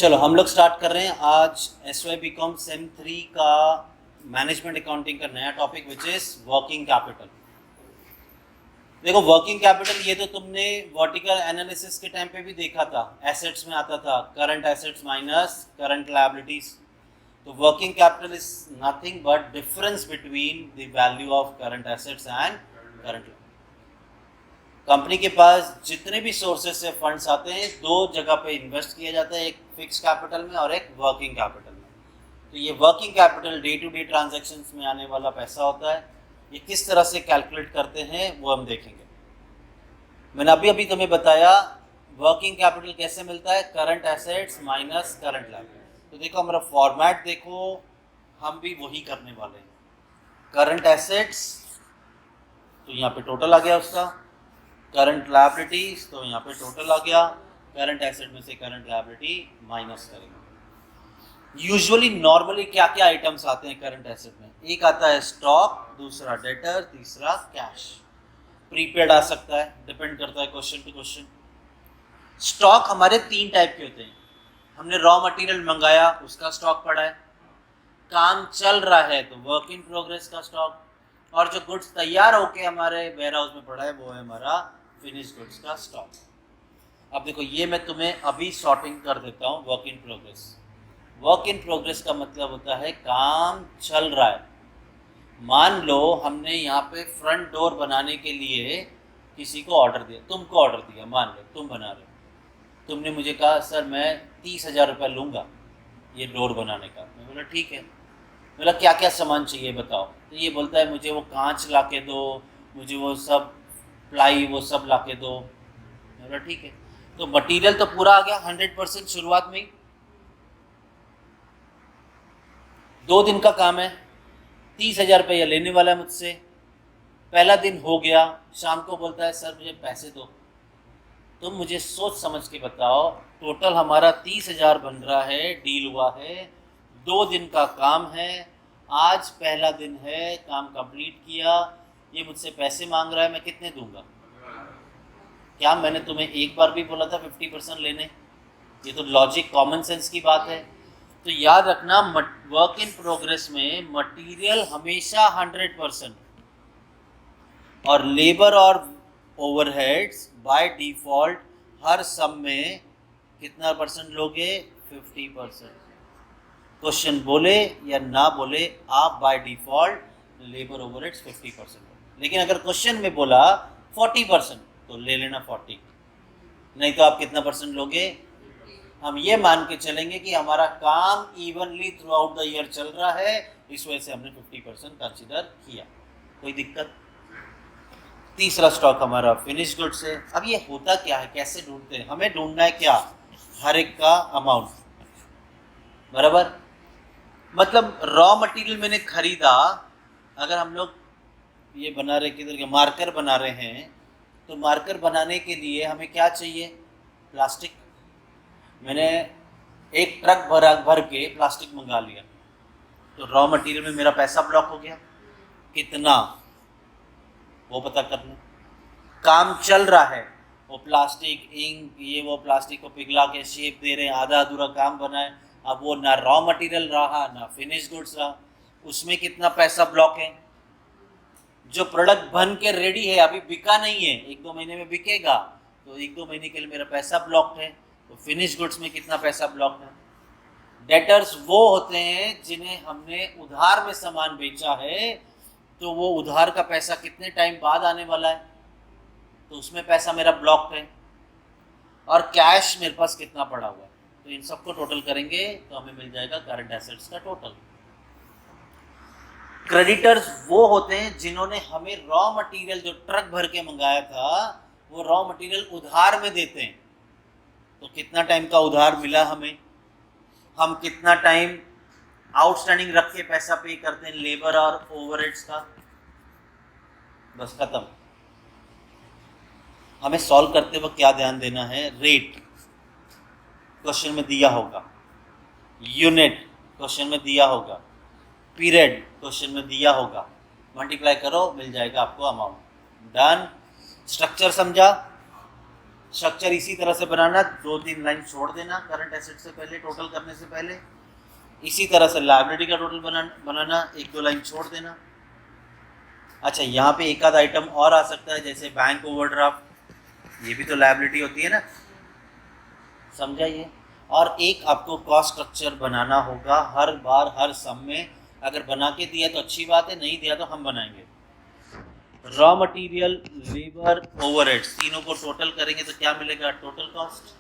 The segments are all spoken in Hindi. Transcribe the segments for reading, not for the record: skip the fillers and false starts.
चलो हम लोग स्टार्ट कर रहे हैं आज S Y B com sem 3 का मैनेजमेंट अकाउंटिंग का नया topic which is working capital. देखो वर्किंग कैपिटल ये तो तुमने वर्टिकल एनालिसिस के टाइम पे भी देखा था, एसेट्स में आता था current assets minus current liabilities. तो working capital is nothing but difference between the value of current assets and current. Company के पास जितने भी सोर्सेज से फंड्स आते हैं दो जगह पे इन्वेस्ट किया जाता है, एक फिक्स कैपिटल में और एक वर्किंग कैपिटल में। तो ये working capital day to day transactions में आने वाला पैसा होता है। ये किस तरह से कैलकुलेट करते हैं वो हम देखेंगे। मैंने अभी अभी तुम्हें बताया वर्किंग कैपिटल कैसे मिलता है, current assets minus current liability. तो देखो हमारा फॉर्मेट देखो, हम भी वही करने वाले हैं। करंट एसेट्स तो यहाँ पे टोटल आ गया उसका, करंट लायबिलिटीज तो यहाँ पे टोटल आ गया, करंट एसेट में से करंट लायबिलिटी माइनस करेंगे। यूजुअली नॉर्मली क्या क्या आइटम्स आते हैं करंट एसेट में? एक आता है स्टॉक, दूसरा डेटर, तीसरा कैश। प्रीपेड आ सकता है, डिपेंड करता है क्वेश्चन टू क्वेश्चन। स्टॉक हमारे 3 टाइप के होते हैं। हमने रॉ मटेरियल मंगाया, उसका स्टॉक पड़ा है। काम चल रहा है तो वर्क इन प्रोग्रेस का स्टॉक, और जो गुड्स तैयार होके हमारे वेयर हाउस में पड़ा है वो है हमारा फिनिश गुड्स का स्टॉक। अब देखो ये मैं तुम्हें अभी सॉर्टिंग कर देता हूँ work in progress. Work in progress का मतलब होता है काम चल रहा है। मान लो हमने यहाँ पे फ्रंट डोर बनाने के लिए किसी को ऑर्डर दिया, तुमको ऑर्डर दिया, मान लो तुम बना रहे हो। तुमने मुझे कहा सर मैं 30,000 रुपये लूँगा ये डोर बनाने का। मैं बोला ठीक है। बोला क्या क्या सामान चाहिए बताओ। तो ये बोलता है मुझे वो कांच ला के दो, मुझे वो सब प्लाई वो सब ला के दो। मैं बोला ठीक है। तो मटेरियल तो पूरा आ गया 100% शुरुआत में ही। 2 दिन का काम है, 30,000 रुपये लेने वाला है मुझसे। पहला दिन हो गया, शाम को बोलता है सर मुझे पैसे दो। तुम मुझे सोच समझ के बताओ, टोटल हमारा 30,000 बन रहा है, डील हुआ है, 2 दिन का काम है, आज पहला दिन है, काम कंप्लीट किया, ये मुझसे पैसे मांग रहा है, मैं कितने दूंगा? क्या मैंने तुम्हें एक बार भी बोला था 50% लेने? ये तो लॉजिक कॉमन सेंस की बात है। तो याद रखना वर्क इन प्रोग्रेस में मटेरियल हमेशा 100% और लेबर और ओवरहेड्स बाय डिफॉल्ट हर सब में कितना परसेंट लोगे? 50%। क्वेश्चन बोले या ना बोले आप बाय डिफॉल्ट लेबर ओवरहेड्स 50%। लेकिन अगर क्वेश्चन में बोला 40% तो ले लेना 40, नहीं तो आप कितना परसेंट लोगे? हम ये मान के चलेंगे कि हमारा काम evenly throughout the year चल रहा है, इस वजह से हमने 50% कंसिडर किया। कोई दिक्कत? तीसरा स्टॉक हमारा फिनिश गुड्स है। अब ये होता क्या है, कैसे ढूंढते हैं? हमें ढूंढना है क्या? हर एक का अमाउंट, बराबर। मतलब रॉ मटेरियल मैंने खरीदा, अगर हम लोग ये बना रहे किधर के मार्कर बना रहे हैं, तो मार्कर बनाने के लिए हमें क्या चाहिए? प्लास्टिक। मैंने एक ट्रक भर के प्लास्टिक मंगा लिया, तो रॉ मटेरियल में मेरा पैसा ब्लॉक हो गया। कितना वो पता करना। काम चल रहा है, वो प्लास्टिक इंक ये वो प्लास्टिक को पिघला के शेप दे रहे हैं, आधा अधूरा काम बना है। अब वो ना रॉ मटेरियल रहा ना फिनिश गुड्स रहा, उसमें कितना पैसा ब्लॉक है? जो प्रोडक्ट बन के रेडी है अभी बिका नहीं है, 1-2 महीने में बिकेगा, तो 1-2 महीने के लिए मेरा पैसा ब्लॉक है। तो फिनिश गुड्स में कितना पैसा ब्लॉक है? डेटर्स वो होते हैं जिन्हें हमने उधार में सामान बेचा है, तो वो उधार का पैसा कितने टाइम बाद आने वाला है, तो उसमें पैसा मेरा ब्लॉक है। और कैश मेरे पास कितना पड़ा हुआ है, तो इन सबको टोटल करेंगे तो हमें मिल जाएगा करंट एसेट्स का टोटल। क्रेडिटर्स वो होते हैं जिन्होंने हमें रॉ मटेरियल जो ट्रक भर के मंगाया था वो रॉ मटेरियल उधार में देते हैं, तो कितना टाइम का उधार मिला हमें, हम कितना टाइम आउटस्टैंडिंग रख के पैसा पे करते हैं लेबर और ओवरहेड्स का, बस खत्म। हमें सॉल्व करते वक्त क्या ध्यान देना है? रेट क्वेश्चन में दिया होगा, यूनिट क्वेश्चन में दिया होगा, पीरियड क्वेश्चन में दिया होगा, मल्टीप्लाई करो मिल जाएगा आपको अमाउंट। डन? स्ट्रक्चर समझा? स्ट्रक्चर इसी तरह से बनाना, 2-3 लाइन छोड़ देना करंट एसेट से पहले, टोटल करने से पहले। इसी तरह से लायबिलिटी का टोटल बनाना 1-2 लाइन छोड़ देना। अच्छा, यहाँ पे एक आध आइटम और आ सकता है, जैसे बैंक ओवरड्राफ्ट, ये भी तो लायबिलिटी होती है ना, समझा ये। और एक आपको कॉस्ट स्ट्रक्चर बनाना होगा हर बार, हर सम में। अगर बना के दिया तो अच्छी बात है, नहीं दिया तो हम बनाएंगे। रॉ मटेरियल, लेबर, ओवरहेड्स, तीनों को टोटल करेंगे तो क्या मिलेगा? Total cost.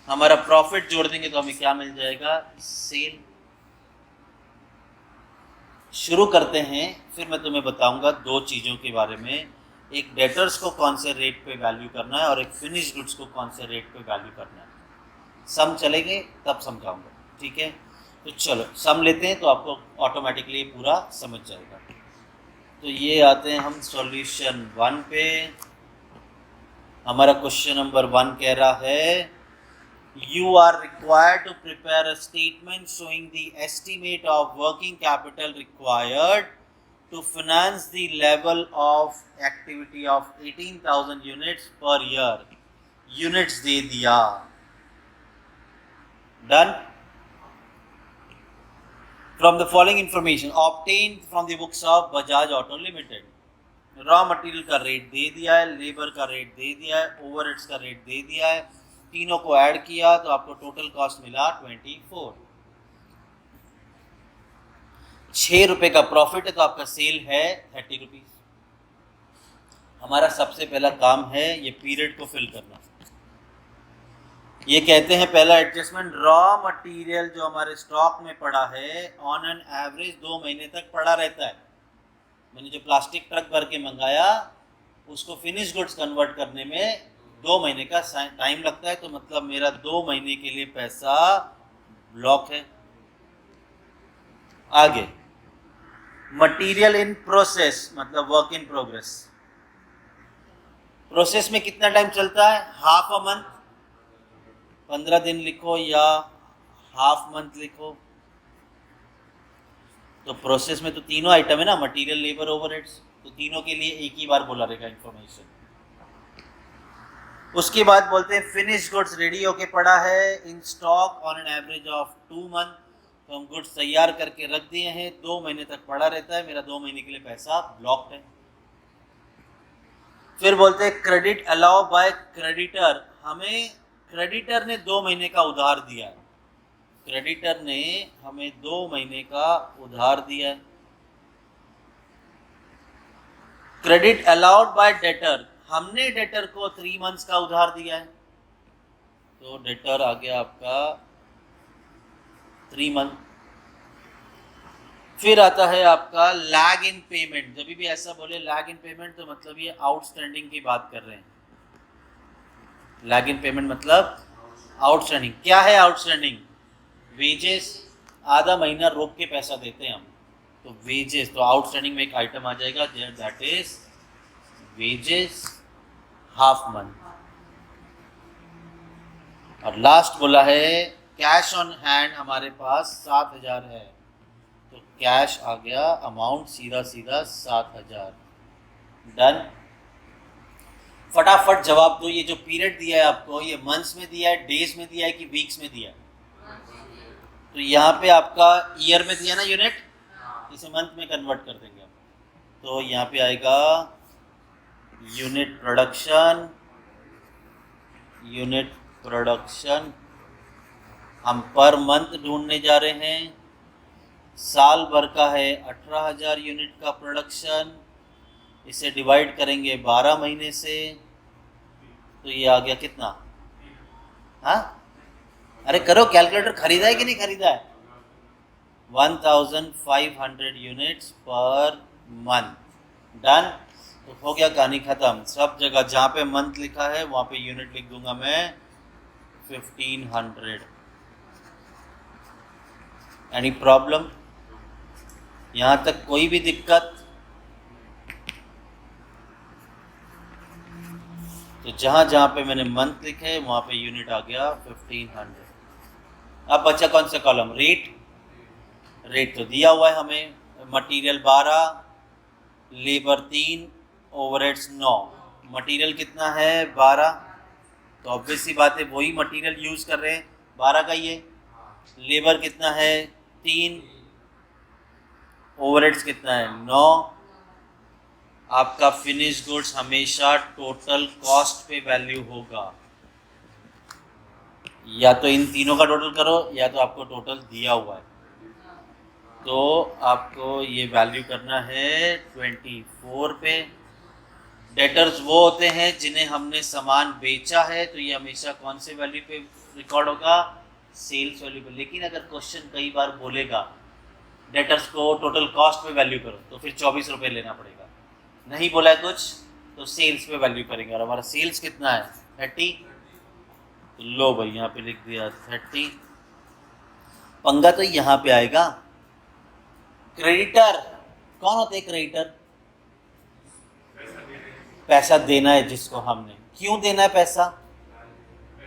हमारा प्रॉफिट जोड़ देंगे तो हमें क्या मिल जाएगा? सेल। शुरू करते हैं, फिर मैं तुम्हें बताऊंगा 2 चीज़ों के बारे में, एक डेटर्स को कौन से रेट पे वैल्यू करना है और एक फिनिश गुड्स को कौन से रेट पे वैल्यू करना है। सम चलेंगे तब समझाऊंगा, ठीक है। तो चलो सम लेते हैं तो आपको ऑटोमेटिकली पूरा समझ जाएगा। तो ये आते हैं हम सॉल्यूशन 1 पे। हमारा क्वेश्चन नंबर 1 कह रहा है, you are required to prepare a statement showing the estimate of working capital required to finance the level of activity of 18,000 units per year. Units दे दिया, done. From the following information obtained from the books of Bajaj Auto Limited, raw material का रेट दे दिया है, लेबर का रेट दे दिया है, ओवरहेड्स का रेट दे दिया है, तीनों को ऐड किया तो आपको टोटल कॉस्ट मिला 24। 6 रुपए का प्रॉफिट है तो आपका सेल है 30 रुपीज। हमारा सबसे पहला काम है ये पीरियड को फिल करना। ये कहते हैं पहला एडजस्टमेंट, रॉ मटेरियल जो हमारे स्टॉक में पड़ा है ऑन एन एवरेज 2 महीने तक पड़ा रहता है। मैंने जो प्लास्टिक ट्रक भर के मंगाया उसको फिनिश गुड्स कन्वर्ट करने में 2 महीने का टाइम लगता है, तो मतलब मेरा 2 महीने के लिए पैसा ब्लॉक है। आगे, मटेरियल इन प्रोसेस मतलब वर्क इन प्रोग्रेस। प्रोसेस में कितना टाइम चलता है? हाफ अ मंथ, 15 दिन लिखो या हाफ मंथ लिखो। तो प्रोसेस में तो तीनों आइटम है ना, मटेरियल, लेबर, ओवरहेड्स, तो तीनों के लिए एक ही बार बोला रहेगा इंफॉर्मेशन। उसके बाद बोलते हैं फिनिश गुड्स रेडी होके पड़ा है in stock on an average of 2 month, तो हम गुड्स तैयार करके रख दिए हैं, 2 महीने तक पड़ा रहता है, मेरा 2 महीने के लिए पैसा ब्लॉक्ड है। फिर बोलते हैं क्रेडिट अलाउ बाय क्रेडिटर, हमें क्रेडिटर ने 2 महीने का उधार दिया है, क्रेडिटर ने हमें 2 महीने का उधार दिया है। क्रेडिट अलाउड बाय डेटर, हमने डेटर को 3 मंथ्स का उधार दिया है, तो डेटर आ गया आपका 3 मंथ। फिर आता है आपका लैग इन पेमेंट। जब भी ऐसा बोले लैग इन पेमेंट तो मतलब ये आउटस्टैंडिंग की बात कर रहे हैं। लैग इन पेमेंट मतलब आउटस्टैंडिंग। क्या है आउटस्टैंडिंग? वेजेस, आधा महीना रोक के पैसा देते हैं हम, तो वेजेस, तो आउटस्टैंडिंग में एक आइटम आ जाएगा that is wages half month. और लास्ट बोला है कैश ऑन हैंड हमारे पास 7,000 है, तो कैश आ गया अमाउंट सीधा सीधा 7,000। डन। फटाफट जवाब दो, ये जो पीरियड दिया है आपको, ये मंथ्स में दिया है, डेज में दिया है कि वीक्स में दिया है? तो यहाँ पे आपका ईयर में दिया ना यूनिट, इसे मंथ में कन्वर्ट कर देंगे हम, तो यहाँ पे आएगा यूनिट प्रोडक्शन, यूनिट प्रोडक्शन। हम पर मंथ ढूंढने जा रहे हैं, साल भर का है 18,000 यूनिट का प्रोडक्शन, इसे डिवाइड करेंगे 12 महीने से, तो ये आ गया कितना? हाँ, अरे करो कैलकुलेटर, खरीदा है कि नहीं खरीदा है? 1500 यूनिट्स पर मंथ। डन। तो हो गया, कहानी खत्म। सब जगह जहाँ पे मंथ लिखा है वहाँ पे यूनिट लिख दूंगा मैं 1500। Any problem? यहाँ तक कोई भी दिक्कत? तो जहाँ जहाँ पे मैंने मंथ लिखे है वहाँ पे यूनिट आ गया 1500। अब बचा कौन सा कॉलम? रेट। रेट तो दिया हुआ है हमें, मटेरियल 12, लेबर 3, ओवरहेड्स 9। मटेरियल कितना है? 12, तो ऑब्वियस सी बात है वही मटेरियल यूज़ कर रहे हैं, 12 का ही है। लेबर कितना है 3, ओवरहेड्स कितना है 9। आपका फिनिश गुड्स हमेशा टोटल कॉस्ट पे वैल्यू होगा, या तो इन तीनों का टोटल करो या तो आपको टोटल दिया हुआ है, तो आपको ये वैल्यू करना है 24 पे। डेटर्स वो होते हैं जिन्हें हमने सामान बेचा है, तो ये हमेशा कौन से वैल्यू पे रिकॉर्ड होगा, सेल्स वैल्यू पे। लेकिन अगर क्वेश्चन कई बार बोलेगा डेटर्स को टोटल कॉस्ट पे वैल्यू करो, तो फिर 24 रुपये लेना पड़ेगा। नहीं बोला है कुछ तो सेल्स पे वैल्यू करेंगे, और हमारा सेल्स कितना है 30, तो लो भाई यहाँ पे लिख दिया 30। पंगा तो यहाँ पे आएगा। क्रेडिटर कौन होते हैं? क्रेडिटर पैसा देना है जिसको हमने, क्यों देना है पैसा?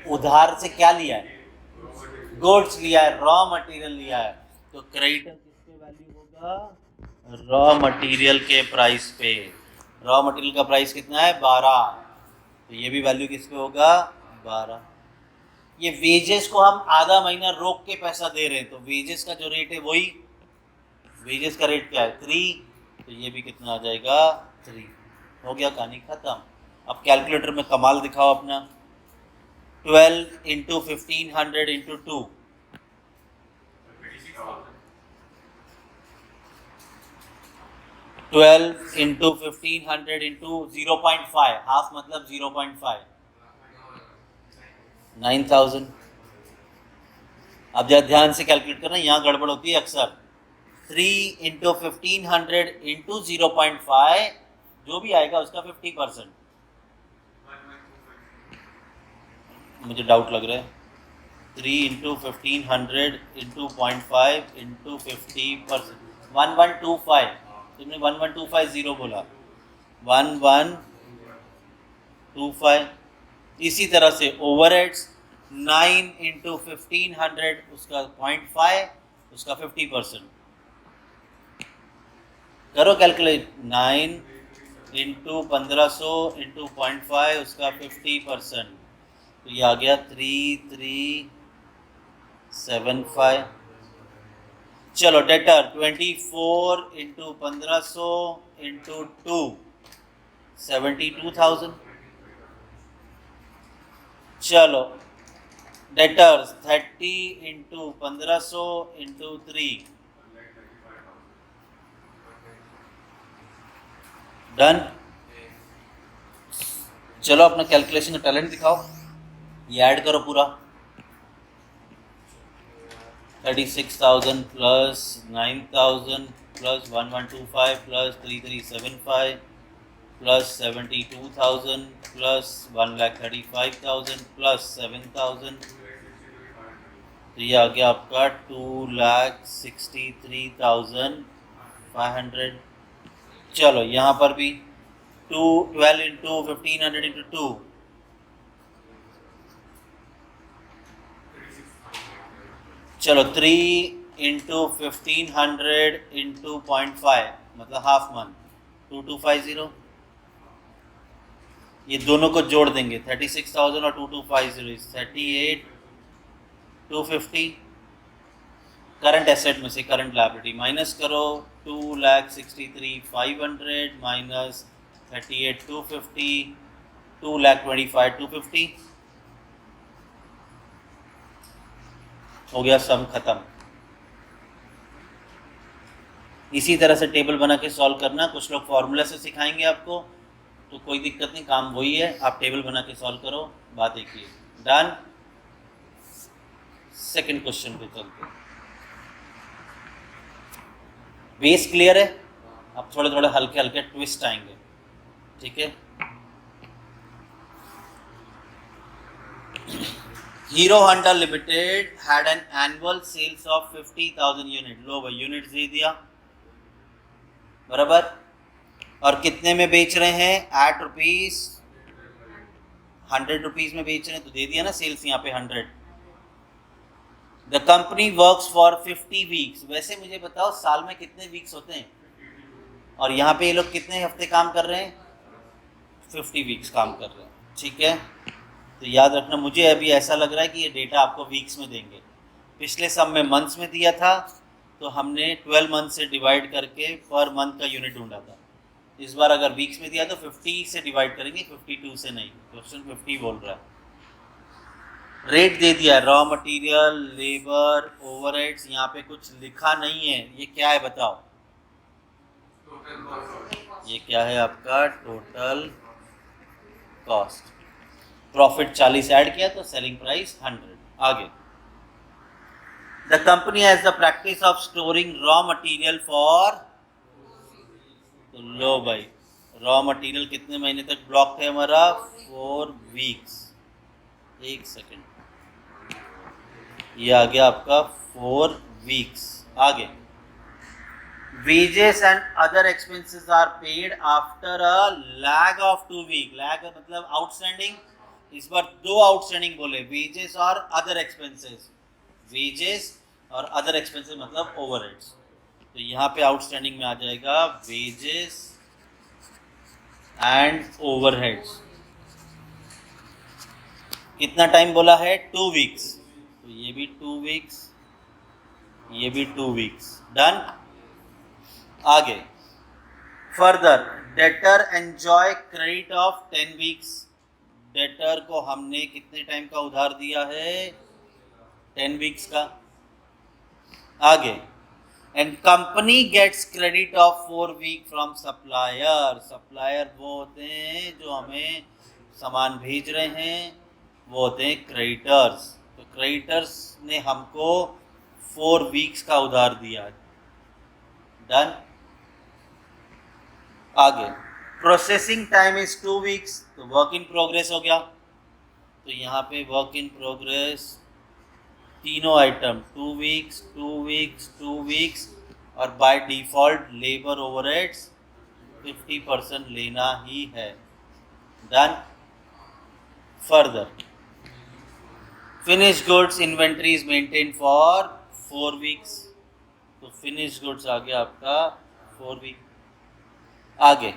उधार से क्या लिया है? गुड्स लिया है, रॉ मटेरियल लिया है। तो क्रेडिटर किस पे वैल्यू होगा? रॉ मटेरियल के प्राइस पे। रॉ मटेरियल का प्राइस कितना है 12, तो ये भी वैल्यू किस पे होगा 12। ये वेजेस को हम आधा महीना रोक के पैसा दे रहे हैं, तो वेजेस का जो रेट है वही, वेजेस का रेट क्या है 3, तो ये भी कितना आ जाएगा 3। हो गया, कहानी खत्म। अब कैलकुलेटर में कमाल दिखाओ अपना। 12 into 1500 into 2, 12 into 1500 into 0.5, half मतलब 0.5, 9000। अब जरा ध्यान से कैलकुलेट करना, यहाँ गड़बड़ होती है अक्सर। 3 इंटू 1500 इंटू 0.5, जो भी आएगा उसका 50%। मुझे डाउट लग रहा है। 3 इंटू 1500 इंटू 0.5 इंटू 50%, 1125। तुमने 11250 बोला, 1125। इसी तरह से ओवरहेड्स 9 इंटू 1500, उसका 0.5, उसका 50%। करो कैलकुलेट। 9 इंटू 1500 इंटू 0.5, उसका 50%, तो ये आ गया 3375। चलो डेटर 24 इंटू 1500 इंटू 2, 72,000। चलो डेटर्स 30 इंटू 1500 इंटू 3, डन। चलो अपना कैलकुलेशन का टैलेंट दिखाओ, ये ऐड करो पूरा। 36,000 plus 9,000 plus 1125 plus 3375 plus 72,000 plus 1,35,000 plus 7,000, तो ये आ गया आपका 2,63,500। चलो यहाँ पर भी 12 इंटू 1500 इंटू 2, चलो 3 इंटू 1500 इंटू 0.5, मतलब हाफ मंथ, 2250। ये दोनों को जोड़ देंगे, 36,000 और 2250 38,250। करंट एसेट में से करंट लायबिलिटी माइनस करो, 2,63,500 माइनस 38,250, 2,25,250। हो गया, सम खत्म। इसी तरह से टेबल बना के सॉल्व करना। कुछ लोग फॉर्मूला से सिखाएंगे आपको, तो कोई दिक्कत नहीं, काम वही है, आप टेबल बना के सॉल्व करो, बात एक ही है। डन। सेकंड क्वेश्चन पे चलते हैं। बेस क्लियर है, अब थोड़े थोड़े हल्के हल्के ट्विस्ट आएंगे, ठीक है। Hero Honda limited had an annual sales of 50,000 unit. लो भाई यूनिट दे दिया, बराबर, और कितने में बेच रहे हैं? एट रुपीज 100 रुपीज में बेच रहे हैं, तो दे दिया ना सेल्स यहाँ पे 100। The company works for 50 weeks. वैसे मुझे बताओ साल में कितने वीक्स होते हैं? और यहाँ पे ये लोग कितने हफ्ते काम कर रहे हैं? 50 वीक्स काम कर रहे हैं, ठीक है। तो याद रखना, मुझे अभी ऐसा लग रहा है कि ये डेटा आपको वीक्स में देंगे। पिछले सब में मंथ्स में दिया था, तो हमने 12 मंथ से डिवाइड करके पर मंथ का यूनिट ढूंढा था। इस बार अगर वीक्स में दिया तो 50 से डिवाइड करेंगे, 52 से नहीं। क्वेश्चन 50 बोल रहा है। रेट दे दिया, रॉ मटेरियल, लेबर, ओवरहेड्स। यहाँ पे कुछ लिखा नहीं है, ये क्या है बताओ? ये क्या है आपका? Total cost. प्रॉफिट 40 ऐड किया तो सेलिंग प्राइस 100। आगे, the company has the practice of storing raw material for. तो लो भाई, रॉ मटेरियल कितने महीने तक ब्लॉक थे हमारा? 4 वीक्स। एक सेकेंड, ये आ गया आपका 4 वीक्स। आगे, wages and other expenses are paid after a lag of 2 week। Lag मतलब आउटस्टैंडिंग। इस बार 2 आउटस्टैंडिंग बोले, वेजेस और अदर एक्सपेंसेस। वेजेस और अदर एक्सपेंसेस मतलब ओवरहेड्स। तो यहाँ पे आउटस्टैंडिंग में आ जाएगा वेजेस एंड ओवरहेड्स। कितना टाइम बोला है? 2 वीक्स। तो ये भी 2 वीक्स, ये भी 2 वीक्स। डन। आगे, further, debtor enjoy credit of 10 weeks. Debtor को हमने कितने टाइम का उधार दिया है? 10 वीक्स का। आगे, and company gets credit of 4 week from supplier. Supplier वो होते हैं जो हमें सामान भेज रहे हैं, वो होते हैं क्रेडिटर्स। तो क्रेडिटर्स ने हमको 4 वीक्स का उधार दिया। डन। आगे, प्रोसेसिंग टाइम इज 2 वीक्स। तो वर्क इन प्रोग्रेस हो गया। तो यहाँ पे वर्क इन प्रोग्रेस तीनों आइटम 2 वीक्स, 2 वीक्स, 2 वीक्स, और बाय डिफॉल्ट लेबर ओवरहेड्स 50% लेना ही है। Done. Further, finish goods inventory is maintain for 4 weeks. तो फिनिश गुड्स आ गया आपका 4 वीक। आगे,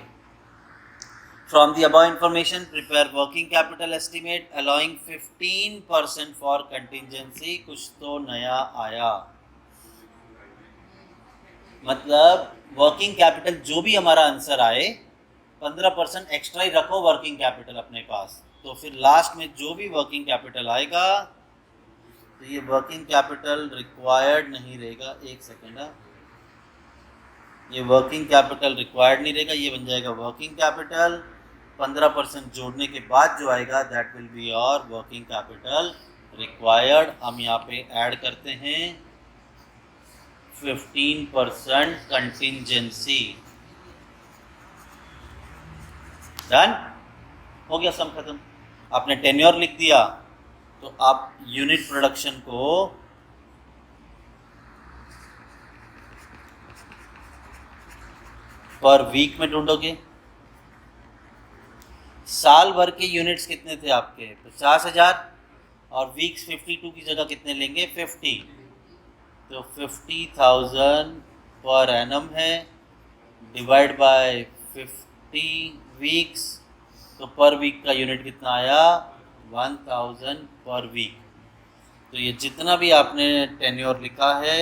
from the above information prepare working capital estimate allowing 15% for contingency. कुछ तो नया आया, मतलब वर्किंग कैपिटल जो भी हमारा आंसर आए 15% एक्स्ट्रा ही रखो वर्किंग कैपिटल अपने पास। तो फिर लास्ट में जो भी वर्किंग कैपिटल आएगा, तो ये वर्किंग कैपिटल रिक्वायर्ड नहीं रहेगा। एक सेकेंड, ये वर्किंग कैपिटल रिक्वायर्ड नहीं रहेगा, ये बन जाएगा वर्किंग कैपिटल। 15% जोड़ने के बाद जो आएगा that will be your working capital required. हम यहाँ पे ऐड करते हैं 15% कंटिजेंसी। डन हो गया, सम खत्म। आपने टेन्योर लिख दिया, तो आप यूनिट प्रोडक्शन को पर वीक में ढूंढोगे। साल भर के यूनिट्स कितने थे आपके? 50,000, और वीक्स 52 की जगह कितने लेंगे? 50। तो 50,000 पर एनम है, डिवाइड बाय 50 वीक्स। तो पर वीक का यूनिट कितना आया? 1000 पर वीक। तो ये जितना भी आपने टेन्योर लिखा है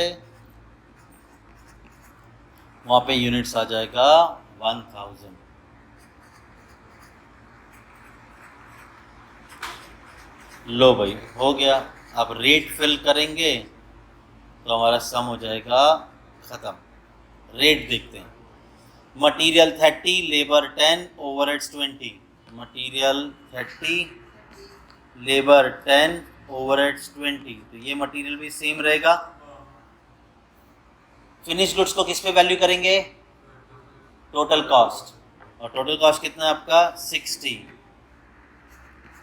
वहाँ पे यूनिट्स आ जाएगा 1000। लो भाई, हो गया। अब रेट फिल करेंगे तो हमारा सम हो जाएगा ख़त्म। रेट देखते हैं। Material 30, labour 10, overheads 20। Material 30, labour 10, overheads 20। तो ये मटेरियल भी सेम रहेगा। फिनिश गुड्स को किस पे वैल्यू करेंगे? Total cost. और टोटल कॉस्ट कितना है आपका? 60।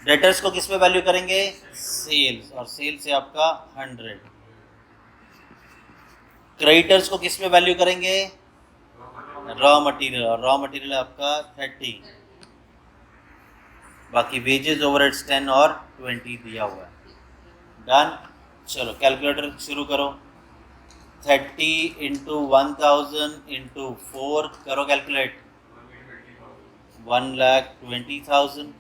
डेटर्स को किस पे वैल्यू करेंगे? सेल्स, और सेल्स से आपका 100। क्रेडिटर्स को किस पे वैल्यू करेंगे? रॉ मटेरियल, और रॉ मटेरियल आपका 30। बाकी वेजेस, ओवरहेड्स 10 और 20 दिया हुआ है। डन। चलो कैलकुलेटर शुरू करो। 30 इंटू 1000 इंटू 4 करो calculate. 1,20,000।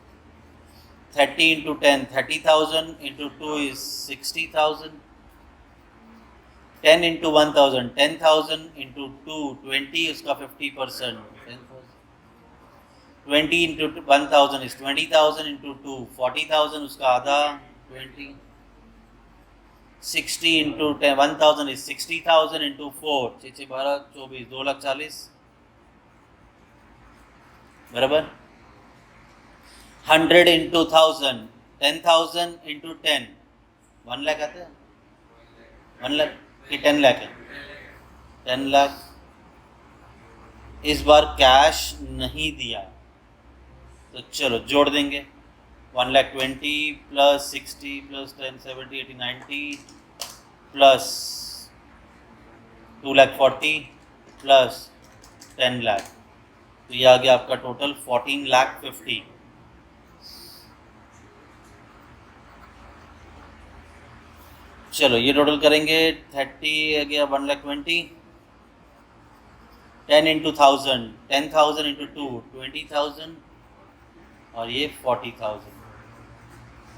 30 into 10, 30,000 into 2 is 60,000. 10 into 1,000, 10,000 into 2, 20 उसका 50%. 20 into 1,000 is 20,000 into 2, 40,000 उसका आधा 20. 60 into 10, 1,000 is 60,000 into 4, 6 12 24, 2,40,000 बराबर. 100 into 1,000, 10,000 into 10, 1 लाख आते हैं. 1 लाख कि 10 लाख है. 10 लाख. इस बार कैश नहीं दिया तो चलो जोड़ देंगे. 1,20,000 plus 60 plus 10 70 80 90 plus 2,40,000 plus 10 lakh. तो ये आ गया आपका टोटल 14,50,000. चलो ये टोटल करेंगे. 30 आ गया 1,20,000. 10 into 1,000, 10,000 into 2, 20,000 और ये 40,000.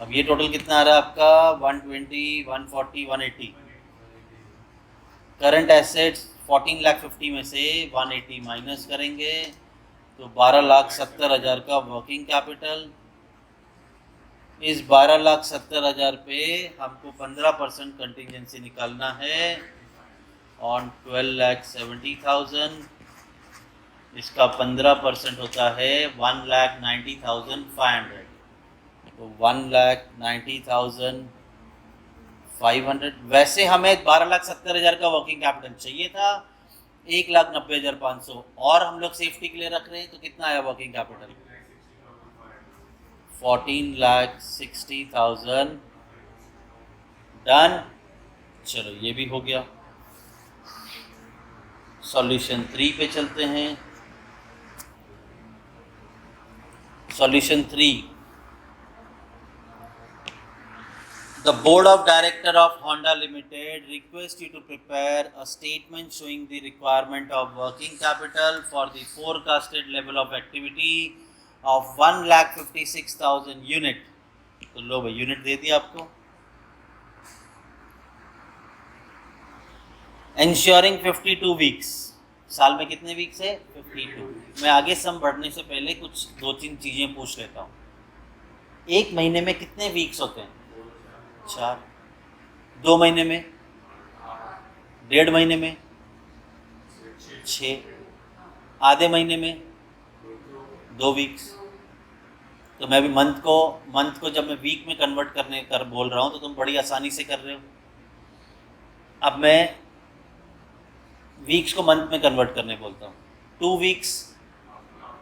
अब ये टोटल कितना आ रहा है आपका 120, 140, 180. करंट एसेट्स 14,50,000 में से 180 माइनस करेंगे तो 12,70,000 का वर्किंग कैपिटल. इस 12,70,000 पे हमको 15% कंटिजेंसी निकालना है ऑन 12,70,000. इसका 15% होता है 1,90,500. तो 1,90,500. वैसे हमें 12,70,000 का वर्किंग कैपिटल चाहिए था, 1,90,500 और हम लोग सेफ्टी के लिए रख रहे हैं. तो कितना आया वर्किंग कैपिटल 14,60,000. डन. चलो ये भी हो गया. सॉल्यूशन 3 पे चलते हैं. Solution 3. The Board of Directors of Honda Limited request you to prepare a statement showing the requirement of working capital for the forecasted level of activity of 1,56,000 unit. तो लो भाई यूनिट दे दिया आपको. Ensuring 52 weeks. साल में कितने वीक्स है 52. मैं आगे सम बढ़ने से पहले कुछ 2-3 चीज़ें पूछ लेता हूँ. एक महीने में कितने वीक्स होते हैं 4. 2 महीने में 1.5 महीने में 6. आधे महीने में 2 वीक्स. तो मैं भी मंथ को जब मैं वीक में कन्वर्ट कर बोल रहा हूँ तो तुम बड़ी आसानी से कर रहे हो. अब मैं वीक्स को मंथ में कन्वर्ट करने बोलता हूँ. 2 weeks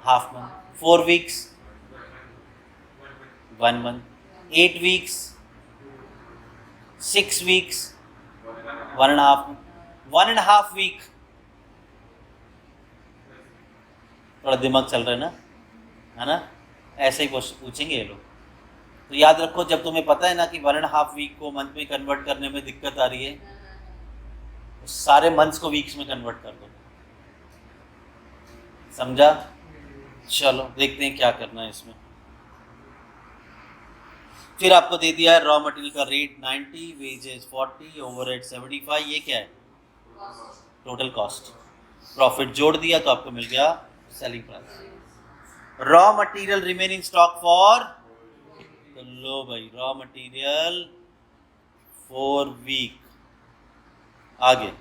half month, 4 weeks 1 month, 8 weeks 6 weeks 1.5 week. थोड़ा दिमाग चल रहा है ना. ऐसे ही पूछेंगे ये लोग. तो याद रखो जब तुम्हें पता है ना कि 1.5 वीक को मंथ में कन्वर्ट करने में दिक्कत आ रही है तो सारे मंथ्स को वीक्स में कन्वर्ट कर दो. समझा. चलो देखते हैं क्या करना है इसमें. फिर आपको दे दिया है रॉ मटेरियल का रेट 90, वेजेस 40, ओवरहेड 75. ये क्या है टोटल कॉस्ट. प्रॉफिट जोड़ दिया तो आपको मिल गया selling price. Raw material remaining stock for. तो लो भाई रॉ मटेरियल 4 वीक. आगे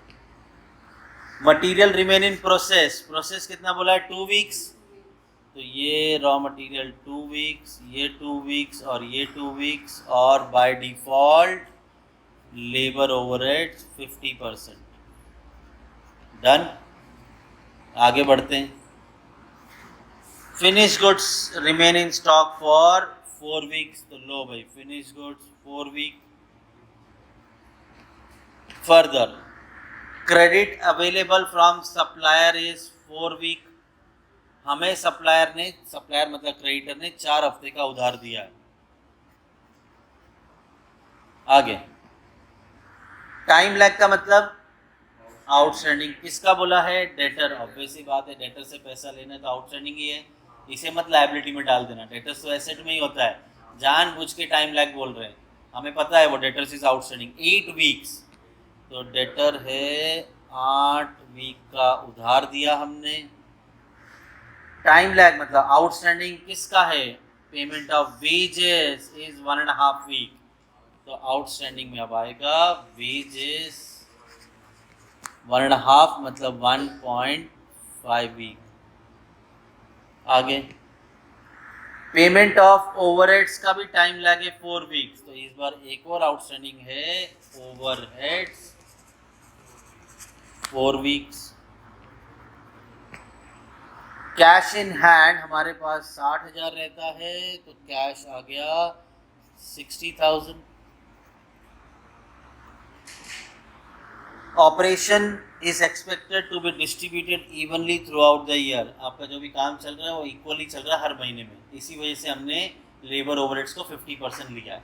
मटेरियल रिमेनिंग प्रोसेस कितना बोला है 2 वीक्स. तो ये रॉ मटेरियल 2 वीक्स, ये 2 वीक्स और ये 2 वीक्स और by default labour overhead 50%. Done. आगे बढ़ते हैं. Finish goods remaining stock for 4 weeks. तो लो भाई finish goods 4 week. Further credit available from supplier is 4 week. हमें सप्लायर मतलब क्रेडिटर ने 4 हफ्ते का उधार दिया है. आगे टाइम लैग का मतलब आउटस्टैंडिंग. किसका बोला है डेटर. ऑब्वियस ही बात है डेटर से पैसा लेना तो आउटस्टैंडिंग ही है. इसे मत लायबिलिटी में डाल देना. डेटर्स तो एसेट में ही होता है. जानबूझ के टाइम लैग बोल रहे हैं, हमें पता है वो डेटर्स इज आउटस्टैंडिंग 8 वीक्स, तो डेटर है 8 वीक का उधार दिया हमने। टाइम लैग मतलब आउटस्टैंडिंग किसका है, payment of wages is 1.5 week, तो आउटस्टैंडिंग में अब आएगा वेजेस 1.5 मतलब 1.5 वीक। आगे पेमेंट ऑफ ओवरहेड्स का भी टाइम लगे 4 वीक्स, तो इस बार एक और आउटस्टैंडिंग है overheads 4 weeks. Cash in hand हमारे पास 60,000 रहता है, तो कैश आ गया 60,000। Operation is expected to be distributed evenly throughout the year, आपका जो भी काम चल रहा है वो इक्वली चल रहा है हर महीने में, इसी वजह से हमने लेबर ओवरहेड्स को 50% लिया है।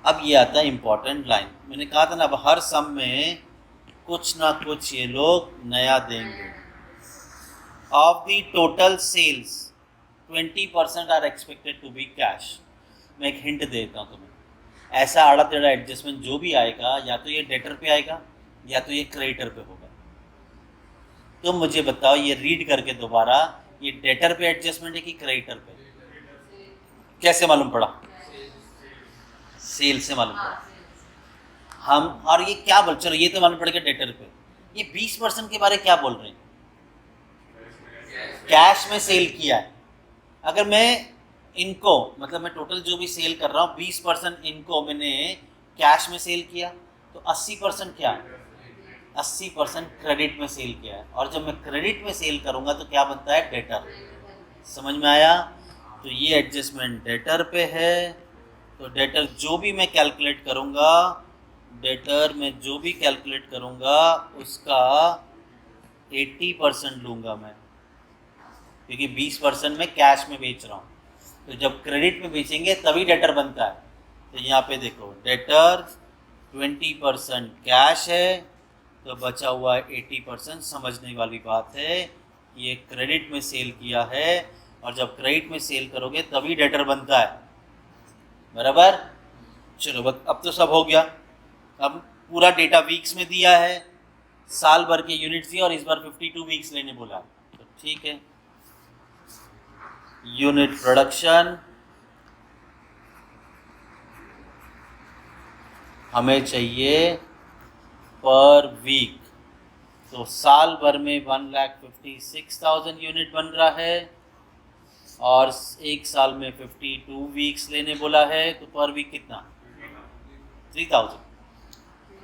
अब ये आता है इम्पोर्टेंट लाइन, मैंने कहा था ना अब हर सम में कुछ ना कुछ ये लोग नया देंगे। Of the total sales 20% are expected to be cash. मैं एक हिंट देता हूँ तुम्हें, ऐसा आड़ा टेढ़ा एडजस्टमेंट जो भी आएगा या तो ये डेटर पे आएगा या तो ये क्रेडिटर पे होगा। तुम मुझे बताओ ये रीड करके दोबारा, ये डेटर पे एडजस्टमेंट है कि क्रेडिटर पे? कैसे मालूम पड़ा? सेल से मालूम पड़ा। हम और ये क्या बोल, चलो ये तो मालूम पड़ेगा डेटर पे, ये 20% के बारे क्या बोल रहे हैं? कैश में सेल किया है। अगर मैं इनको मतलब मैं टोटल जो भी सेल कर रहा हूँ 20% इनको मैंने कैश में सेल किया, तो 80% क्या है? 80% क्रेडिट में सेल किया है, और जब मैं क्रेडिट में सेल करूँगा तो क्या बनता है? डेटर। समझ में आया? तो ये एडजस्टमेंट डेटर पे है, तो डेटर जो भी मैं कैलकुलेट करूँगा, डेटर में जो भी कैलकुलेट करूँगा उसका 80% लूँगा मैं, क्योंकि 20% मैं कैश में बेच रहा हूँ। तो जब क्रेडिट में बेचेंगे तभी डेटर बनता है। तो यहाँ पे देखो डेटर 20% कैश है, तो बचा हुआ 80%। समझने वाली बात है, ये क्रेडिट में सेल किया है, और जब क्रेडिट में सेल करोगे तभी डेटर बनता है, बराबर? चलो बस अब तो सब हो गया। अब पूरा डेटा वीक्स में दिया है, साल भर के यूनिट्स दिए, और इस बार 52 वीक्स लेने बोला, तो ठीक है। यूनिट प्रोडक्शन हमें चाहिए पर वीक, तो साल भर में 1,56,000 यूनिट बन रहा है, और एक साल में 52 वीक्स लेने बोला है, तो पर वीक कितना? 3,000।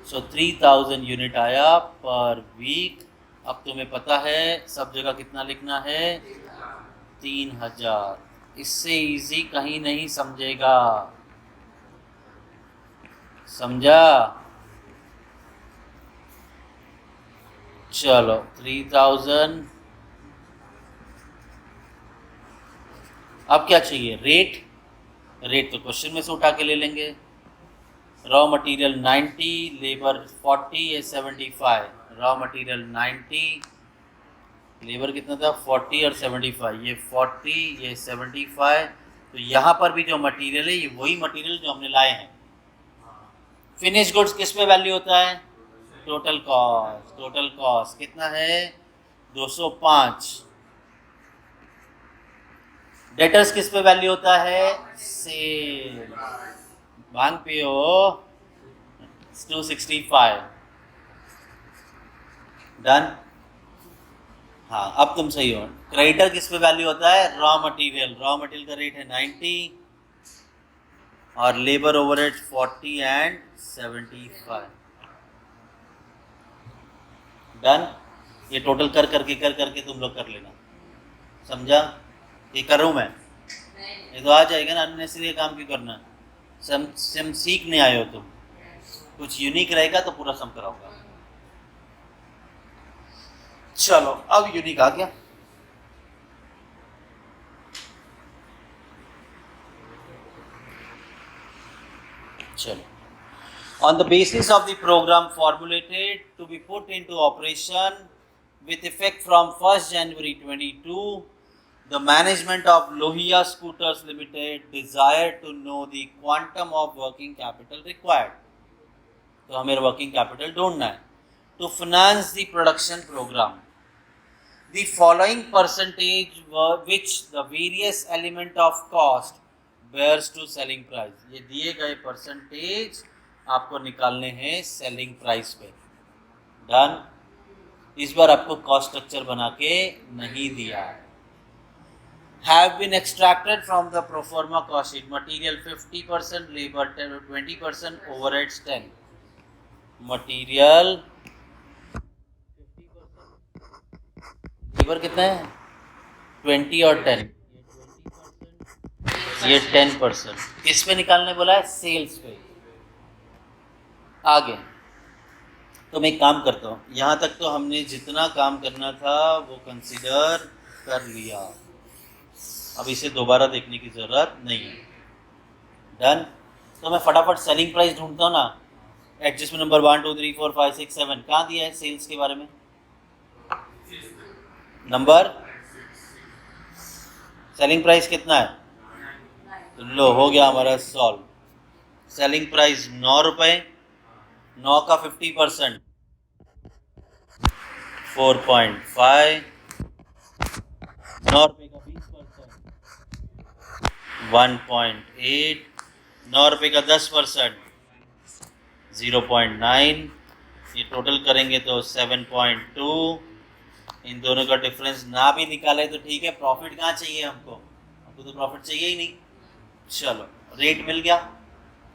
सो 3,000 यूनिट आया पर वीक। अब तुम्हें पता है सब जगह कितना लिखना है? 3,000। इससे इजी कहीं नहीं समझेगा, समझा? चलो 3,000। अब क्या चाहिए? रेट। रेट तो क्वेश्चन में से उठा के ले लेंगे। रॉ मटेरियल 90, लेबर 40 या 75। रॉ मटेरियल 90, लेबर कितना था? 40 और 75, ये 40 ये 75। तो यहाँ पर भी जो मटेरियल है ये वही मटेरियल जो हमने लाए हैं। फिनिश गुड्स किस पे वैल्यू होता है? Total cost. टोटल कॉस्ट कितना है? 205। डेटर्स किस पे वैल्यू होता है? सेल। भांग पियो। 265। डन। हाँ अब तुम सही हो। क्रेडिटर किस पे वैल्यू होता है? Raw material. रॉ मटेरियल का रेट है 90, और लेबर ओवरहेड 40 एंड 75। डन। ये टोटल कर करके तुम लोग कर लेना, समझा? ये करूँ मैं? ये तो आ जाएगा ना, अननेसेसरी काम क्यों करना? सम सीखने आए हो तुम, कुछ यूनिक रहेगा तो पूरा सम कराऊंगा। चलो अब यूनिक आ गया। चलो, on the basis of the program formulated to be put into operation with effect from 1st January 22, The management of Lohia Scooters Limited desired to know the quantum of working capital required. तो हमें वर्किंग कैपिटल ढूंढना है to finance the production program. The following percentage which the various element of cost bears to selling price. ये दिए गए परसेंटेज आपको निकालने हैं सेलिंग प्राइस पे. डन. इस बार आपको कॉस्ट स्ट्रक्चर बना के नहीं दिया है. Have been extracted from the pro forma cost sheet. Material 50%, labor 20%, overheads 10. Material 50%, labor कितना है 20 और 10, ये 10%. किस पे निकालने बोला है? सेल्स पे. आगे तो मैं एक काम करता हूँ, यहाँ तक तो हमने जितना काम करना था वो कंसिडर कर लिया. अब इसे दोबारा देखने की ज़रूरत नहीं है. डन. तो मैं फटाफट सेलिंग प्राइस ढूंढता हूँ ना. एडजस्टमेंट नंबर 1 2 3 4 5 6 7 कहाँ दिया है सेल्स के बारे में? नंबर सेलिंग प्राइस कितना है? तो लो हो गया हमारा सॉल्व. सेलिंग प्राइस 9 रुपये, 9 का 50% 4.5, 9 रुपये का 20% 1.8, 9 रुपये का 10% 0.9. ये टोटल करेंगे तो 7.2. इन दोनों का डिफरेंस ना भी निकाले तो ठीक है. प्रॉफिट कहाँ चाहिए हमको? हमको तो प्रॉफिट चाहिए ही नहीं. चलो रेट मिल गया.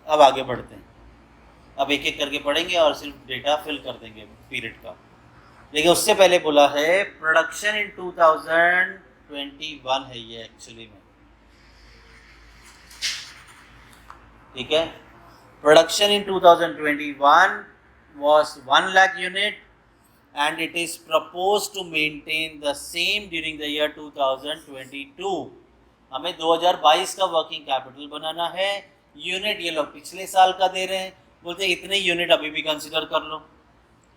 अब आगे बढ़ते हैं. अब एक एक करके पढ़ेंगे और सिर्फ डेटा फिल कर देंगे पीरियड का. लेकिन उससे पहले बोला है प्रोडक्शन इन 2021 है ये एक्चुअली में. ठीक है. Production in 2021 was 1 lakh unit and it is proposed to maintain the same during the year 2022. हमें 2022 का वर्किंग कैपिटल बनाना है. यूनिट ये लोग पिछले साल का दे रहे हैं, बोलते हैं इतने यूनिट अभी भी कंसिडर कर लो.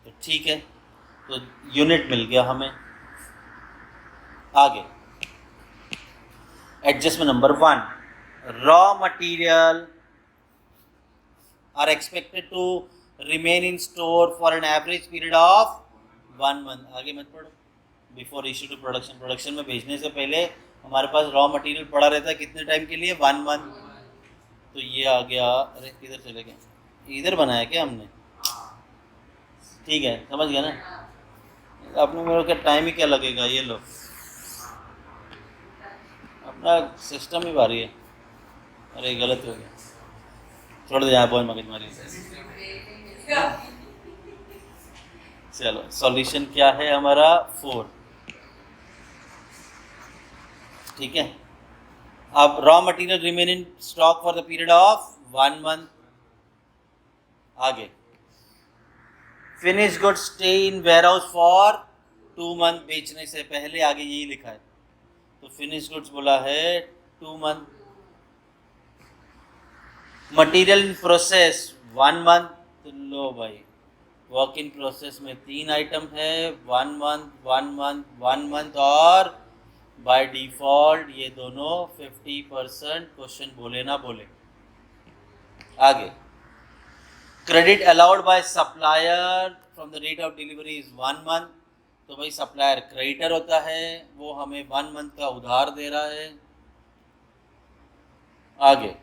तो ठीक है, तो यूनिट मिल गया हमें. आगे adjustment number 1, raw material are expected to remain in store for an average period of 1 month. आगे मत पढ़ो. Before issue to production. Production में भेजने से पहले हमारे पास रॉ मटेरियल पड़ा रहता है कितने टाइम के लिए? 1 मंथ. तो ये आ गया. अरे किधर चले गए? इधर बनाया क्या हमने? ठीक है, समझ गया ना. अपने मेरे को टाइम ही क्या लगेगा. ये लो अपना सिस्टम ही भारी है. अरे गलत हो गया. छोड़ दे यहाँ बहुत मगज मारी. चलो सॉल्यूशन क्या है हमारा? 4. ठीक है. अब raw material remain in stock for the period of 1 month. आगे finish good stay in warehouse for 2 month. बेचने से पहले आगे यही लिखा है. तो फिनिश गुड्स बोला है 2 month. Material in process 1 month. तो लो भाई वर्क इन प्रोसेस में 3 आइटम है. 1 मंथ 1 मंथ 1 मंथ और बाय डिफॉल्ट ये दोनों 50%. क्वेश्चन बोले ना बोले. आगे credit allowed by supplier from the rate of delivery is 1 month. तो भाई सप्लायर क्रेडिटर होता है, वो हमें 1 मंथ का उधार दे रहा है. आगे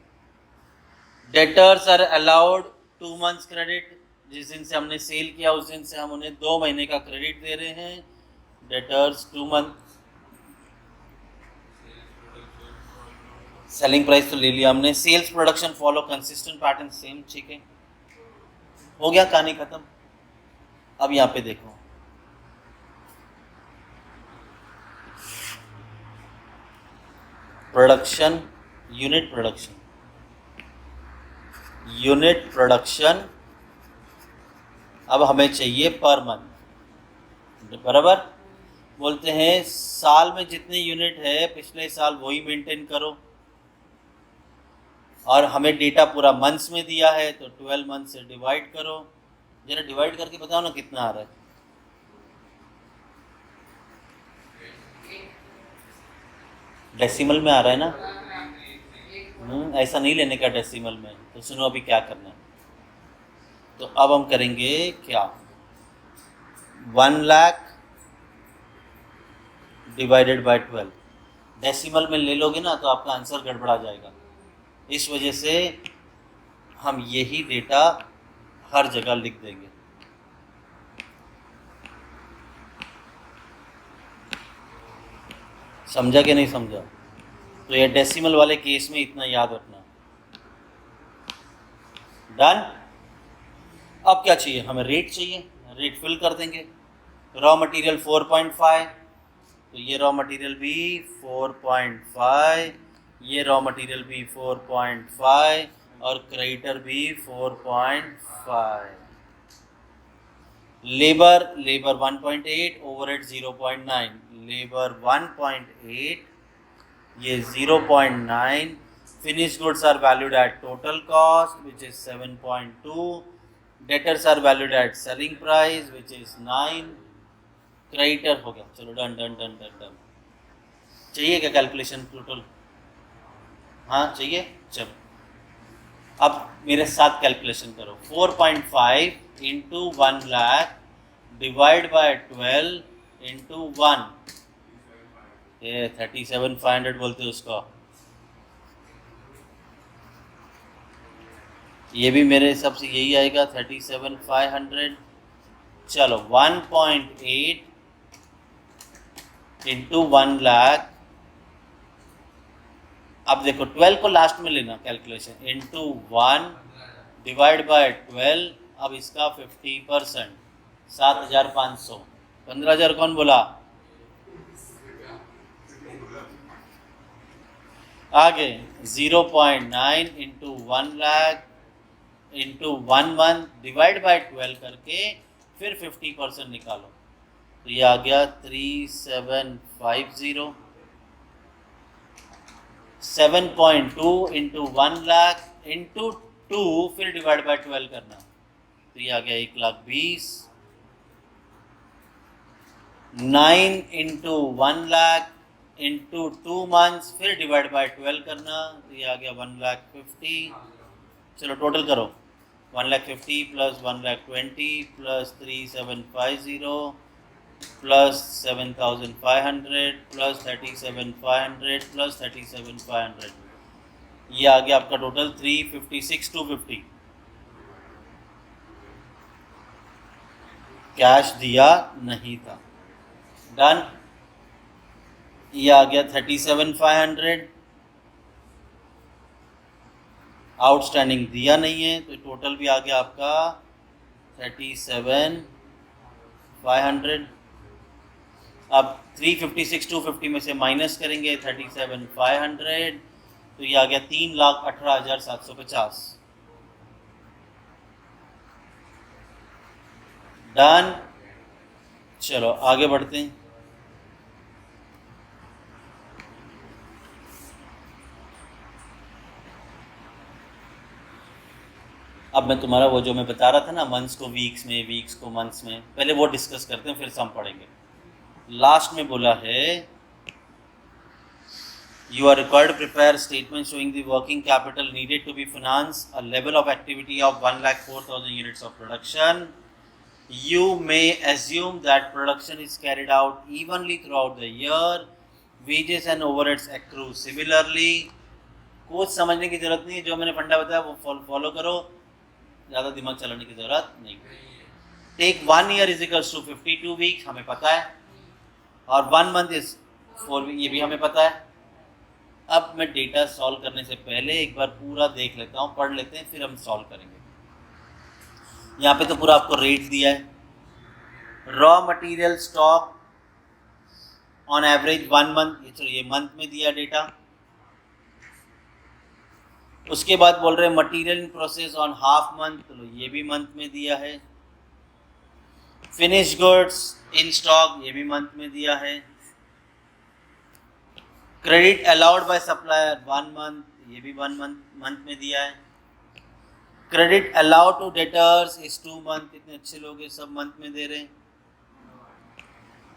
debtors are allowed 2 months credit. जिस दिन से हमने सेल किया उस दिन से हम उन्हें 2 महीने का क्रेडिट दे रहे हैं. Debtors 2 month. सेलिंग प्राइस तो ले लिया हमने. Sales production follow consistent pattern same. ठीक है, हो गया, कहानी खत्म. अब यहाँ पे देखो production, unit production, unit production. अब हमें चाहिए पर मंथ. बराबर बोलते हैं साल में जितने यूनिट है पिछले साल वही मेंटेन करो. और हमें डेटा पूरा मंथ्स में दिया है तो 12 मंथ से डिवाइड करो. जरा डिवाइड करके बताओ ना कितना आ रहा है. डेसिमल में आ रहा है ना? ऐसा नहीं लेने का डेसिमल में। तो सुनो अभी क्या करना है। तो अब हम करेंगे क्या, 1,00,000 डिवाइडेड बाय 12। डेसिमल में ले लोगे ना तो आपका आंसर गड़बड़ा जाएगा। इस वजह से हम यही डेटा हर जगह लिख देंगे। समझा कि नहीं समझा? तो ये डेसिमल वाले केस में इतना याद रखना। डन। अब क्या चाहिए हमें, रेट चाहिए। रेट फिल कर देंगे। रॉ मटेरियल 4.5, तो ये रॉ मटेरियल भी 4.5, ये रॉ मटेरियल भी 4.5 और क्रेडिटर भी 4.5। लेबर 1.8, ओवरहेड 0.9, लेबर 1.8, ये 0.9। finished goods are valued at total cost which is 7.2, debtors are valued at selling price which is 9, creditor हो गया। चलो done done done done done. चाहिए क्या कैलकुलेशन टोटल? हाँ चाहिए। चलो अब मेरे साथ कैलकुलेशन करो। 4.5 इंटू 1,00,000 डिवाइड बाय 12 इंटू 1, ये 37,500 बोलते हैं उसको। ये भी मेरे हिसाब से यही आएगा 37,500। चलो 1.8 इंटू 1,00,000। अब देखो 12 को लास्ट में लेना कैलकुलेशन, इंटू 1 डिवाइड बाय 12। अब इसका 50%, 7,500। 15,000 कौन बोला? आगे 0.9 into 1,00,000 into 1 month divide by 12 करके फिर 50% निकालो। तो ये आ गया 3,750। 7.2 इंटू 1,00,000 इंटू 2 फिर डिवाइड बाय 12 करना, तो ये आ गया 1,20,000। 9 इंटू 1,00,000 इंटू 2 मंथ्स फिर डिवाइड बाय 12 करना, तो ये आ गया 1,50,000। चलो टोटल करो, 1,50,000 plus 1,20,000 plus 3,750 plus 7,500 plus 37,500 plus 37,500, ये आ गया आपका टोटल 356,250। कैश दिया नहीं था। डन। ये आ गया 37,500। आउटस्टैंडिंग दिया नहीं है तो टोटल भी आ गया आपका 37,500। अब 356,250 में से माइनस करेंगे 37,500, तो ये आ गया 3,18,750। डन। चलो आगे बढ़ते हैं। अब मैं तुम्हारा वो जो मैं बता रहा था ना, मंथ्स को वीक्स में, वीक्स को मंथ्स में, पहले वो डिस्कस करते हैं फिर हम पढ़ेंगे। लास्ट में बोला है you are required to prepare statement showing the working capital needed to be financed a level of activity of 1,04,000 units of production. You may assume that production is carried out evenly throughout the year. Wages and overheads accrue similarly. कुछ समझने की जरूरत नहीं है, जो मैंने फंडा बताया वो फॉलो करो, ज़्यादा दिमाग चलाने की जरूरत नहीं। Take 1 year is equals to 52 weeks, हमें पता है, और 1 month इज 4 वीक, ये भी हमें पता है। अब मैं डेटा सॉल्व करने से पहले एक बार पूरा देख लेता हूँ, पढ़ लेते हैं, फिर हम सॉल्व करेंगे। यहाँ पे तो पूरा आपको रेट दिया है। Raw material stock on average 1 month, ये मंथ में दिया डेटा। उसके बाद बोल रहे हैं material in process on half month, तो ये भी मंथ में दिया है। फिनिश गुड्स इन स्टॉक, ये भी मंथ में दिया है। Credit allowed by supplier 1 month, ये भी 1 मंथ में दिया है। Credit allowed to debtors is 2 month, इतने अच्छे लोग हैं, सब मंथ में दे रहे हैं।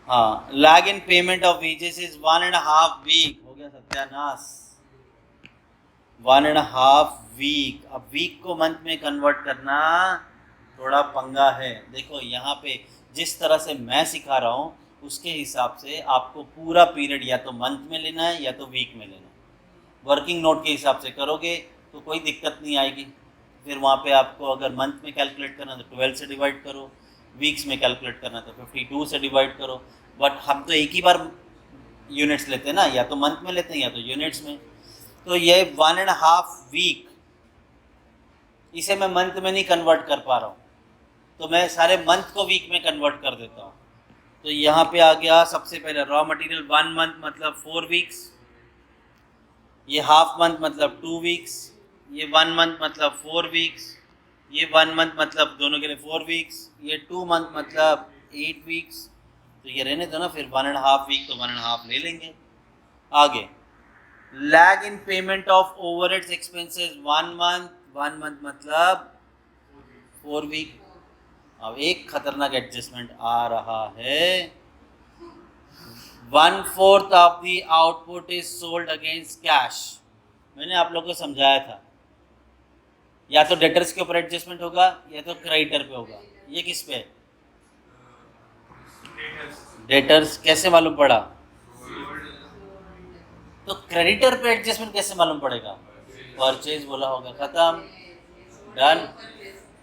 हाँ, lag in payment of wages is 1.5 week, हो हो गया सत्यानाश। 1.5 वीक। अब वीक को मंथ में कन्वर्ट करना थोड़ा पंगा है। देखो यहाँ पे जिस तरह से मैं सिखा रहा हूँ उसके हिसाब से आपको पूरा पीरियड या तो मंथ में लेना है या तो वीक में लेना है। वर्किंग नोट के हिसाब से करोगे तो कोई दिक्कत नहीं आएगी। फिर वहाँ पे आपको अगर मंथ में कैलकुलेट करना तो 12 से डिवाइड करो, वीक्स में कैलकुलेट करना तो 52 से डिवाइड करो। बट हम तो एक ही बार यूनिट्स लेते हैं ना, या तो मंथ में लेते हैं या तो यूनिट्स में। तो ये 1.5 वीक, इसे मैं मंथ में नहीं कन्वर्ट कर पा रहा हूँ तो मैं सारे मंथ को वीक में कन्वर्ट कर देता हूँ। तो यहाँ पे आ गया सबसे पहले रॉ मटेरियल 1 मंथ मतलब 4 वीक्स, ये हाफ मंथ मतलब 2 वीक्स, ये 1 मंथ मतलब 4 वीक्स, ये 1 मंथ मतलब दोनों के लिए 4 वीक्स, ये 2 मंथ मतलब 8 वीक्स। तो ये रहने दो ना, फिर 1.5 वीक तो 1.5 ले लेंगे। आगे lag in payment of overheads expenses 1 month मतलब 4 वीक। अब एक खतरनाक एडजस्टमेंट आ रहा है, 1/4 of the output is sold against cash. मैंने आप लोगों को समझाया था, या तो डेटर्स के ऊपर एडजस्टमेंट होगा या तो क्रेडिटर पे होगा। ये किस पे? डेटर्स। कैसे मालूम पड़ा? तो क्रेडिटर पे एडजस्टमेंट कैसे मालूम पड़ेगा? परचेज बोला होगा, खत्म, डन।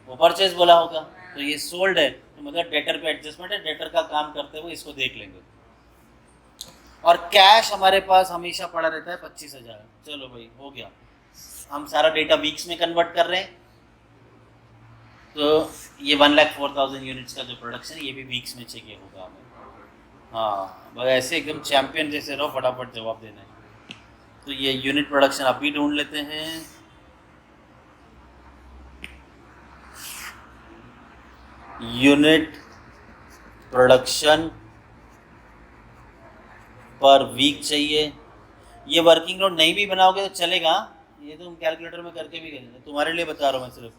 वो परचेज बोला होगा तो ये सोल्ड है तो मतलब डेटर पे एडजस्टमेंट है। डेटर का काम करते हुए इसको देख लेंगे। और कैश हमारे पास हमेशा पड़ा रहता है 25,000। चलो भाई हो गया। हम सारा डेटा वीक्स में कन्वर्ट कर रहे हैं तो ये 1,04,000 यूनिट्स का जो प्रोडक्शन है ये भी वीक्स में चाहिए होगा हमें। हाँ बस ऐसे एकदम चैंपियन जैसे रहो, फटाफट जवाब देना है। तो ये यूनिट प्रोडक्शन अभी ढूंढ लेते हैं। यूनिट प्रोडक्शन पर वीक चाहिए। ये वर्किंग नोट नहीं भी बनाओगे तो चलेगा, ये तो तुम कैलकुलेटर में करके भी करेंगे। तुम्हारे लिए बता रहा हूँ मैं सिर्फ।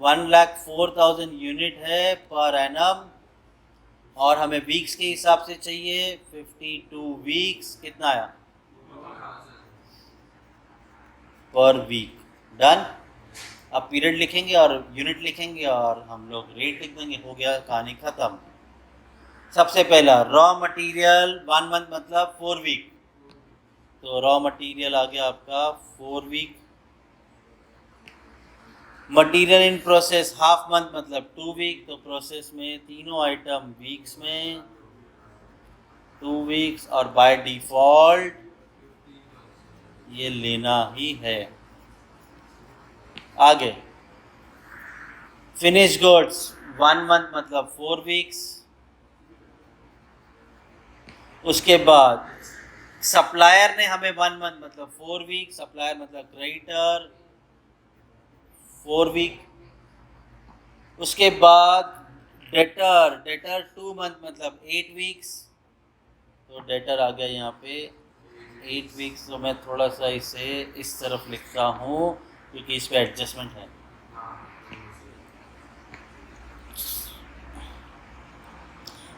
1,04,000 यूनिट है पर एनम और हमें वीक्स के हिसाब से चाहिए 52 वीक्स। कितना आया? पर वीक। डन। अब पीरियड लिखेंगे और यूनिट लिखेंगे और हम लोग रेट लिख देंगे। हो गया, कहानी खत्म। सबसे पहला रॉ मटेरियल 1 मंथ मतलब 4 वीक, तो रॉ मटेरियल आ गया आपका 4 week. Material in process half month मतलब 2 वीक, तो प्रोसेस में तीनों आइटम वीक्स में 2 वीक्स और बाय डिफॉल्ट ये लेना ही है। आगे फिनिश गुड्स 1 मंथ मतलब 4 वीक्स। उसके बाद सप्लायर ने हमें 1 मंथ मतलब 4 वीक, सप्लायर मतलब क्रेडिटर 4 वीक। उसके बाद डेटर 2 मंथ मतलब 8 वीक्स, तो डेटर आ गया यहाँ पे 8 वीक्स। तो मैं थोड़ा सा इसे इस तरफ लिखता हूँ क्योंकि इस पे एडजस्टमेंट है।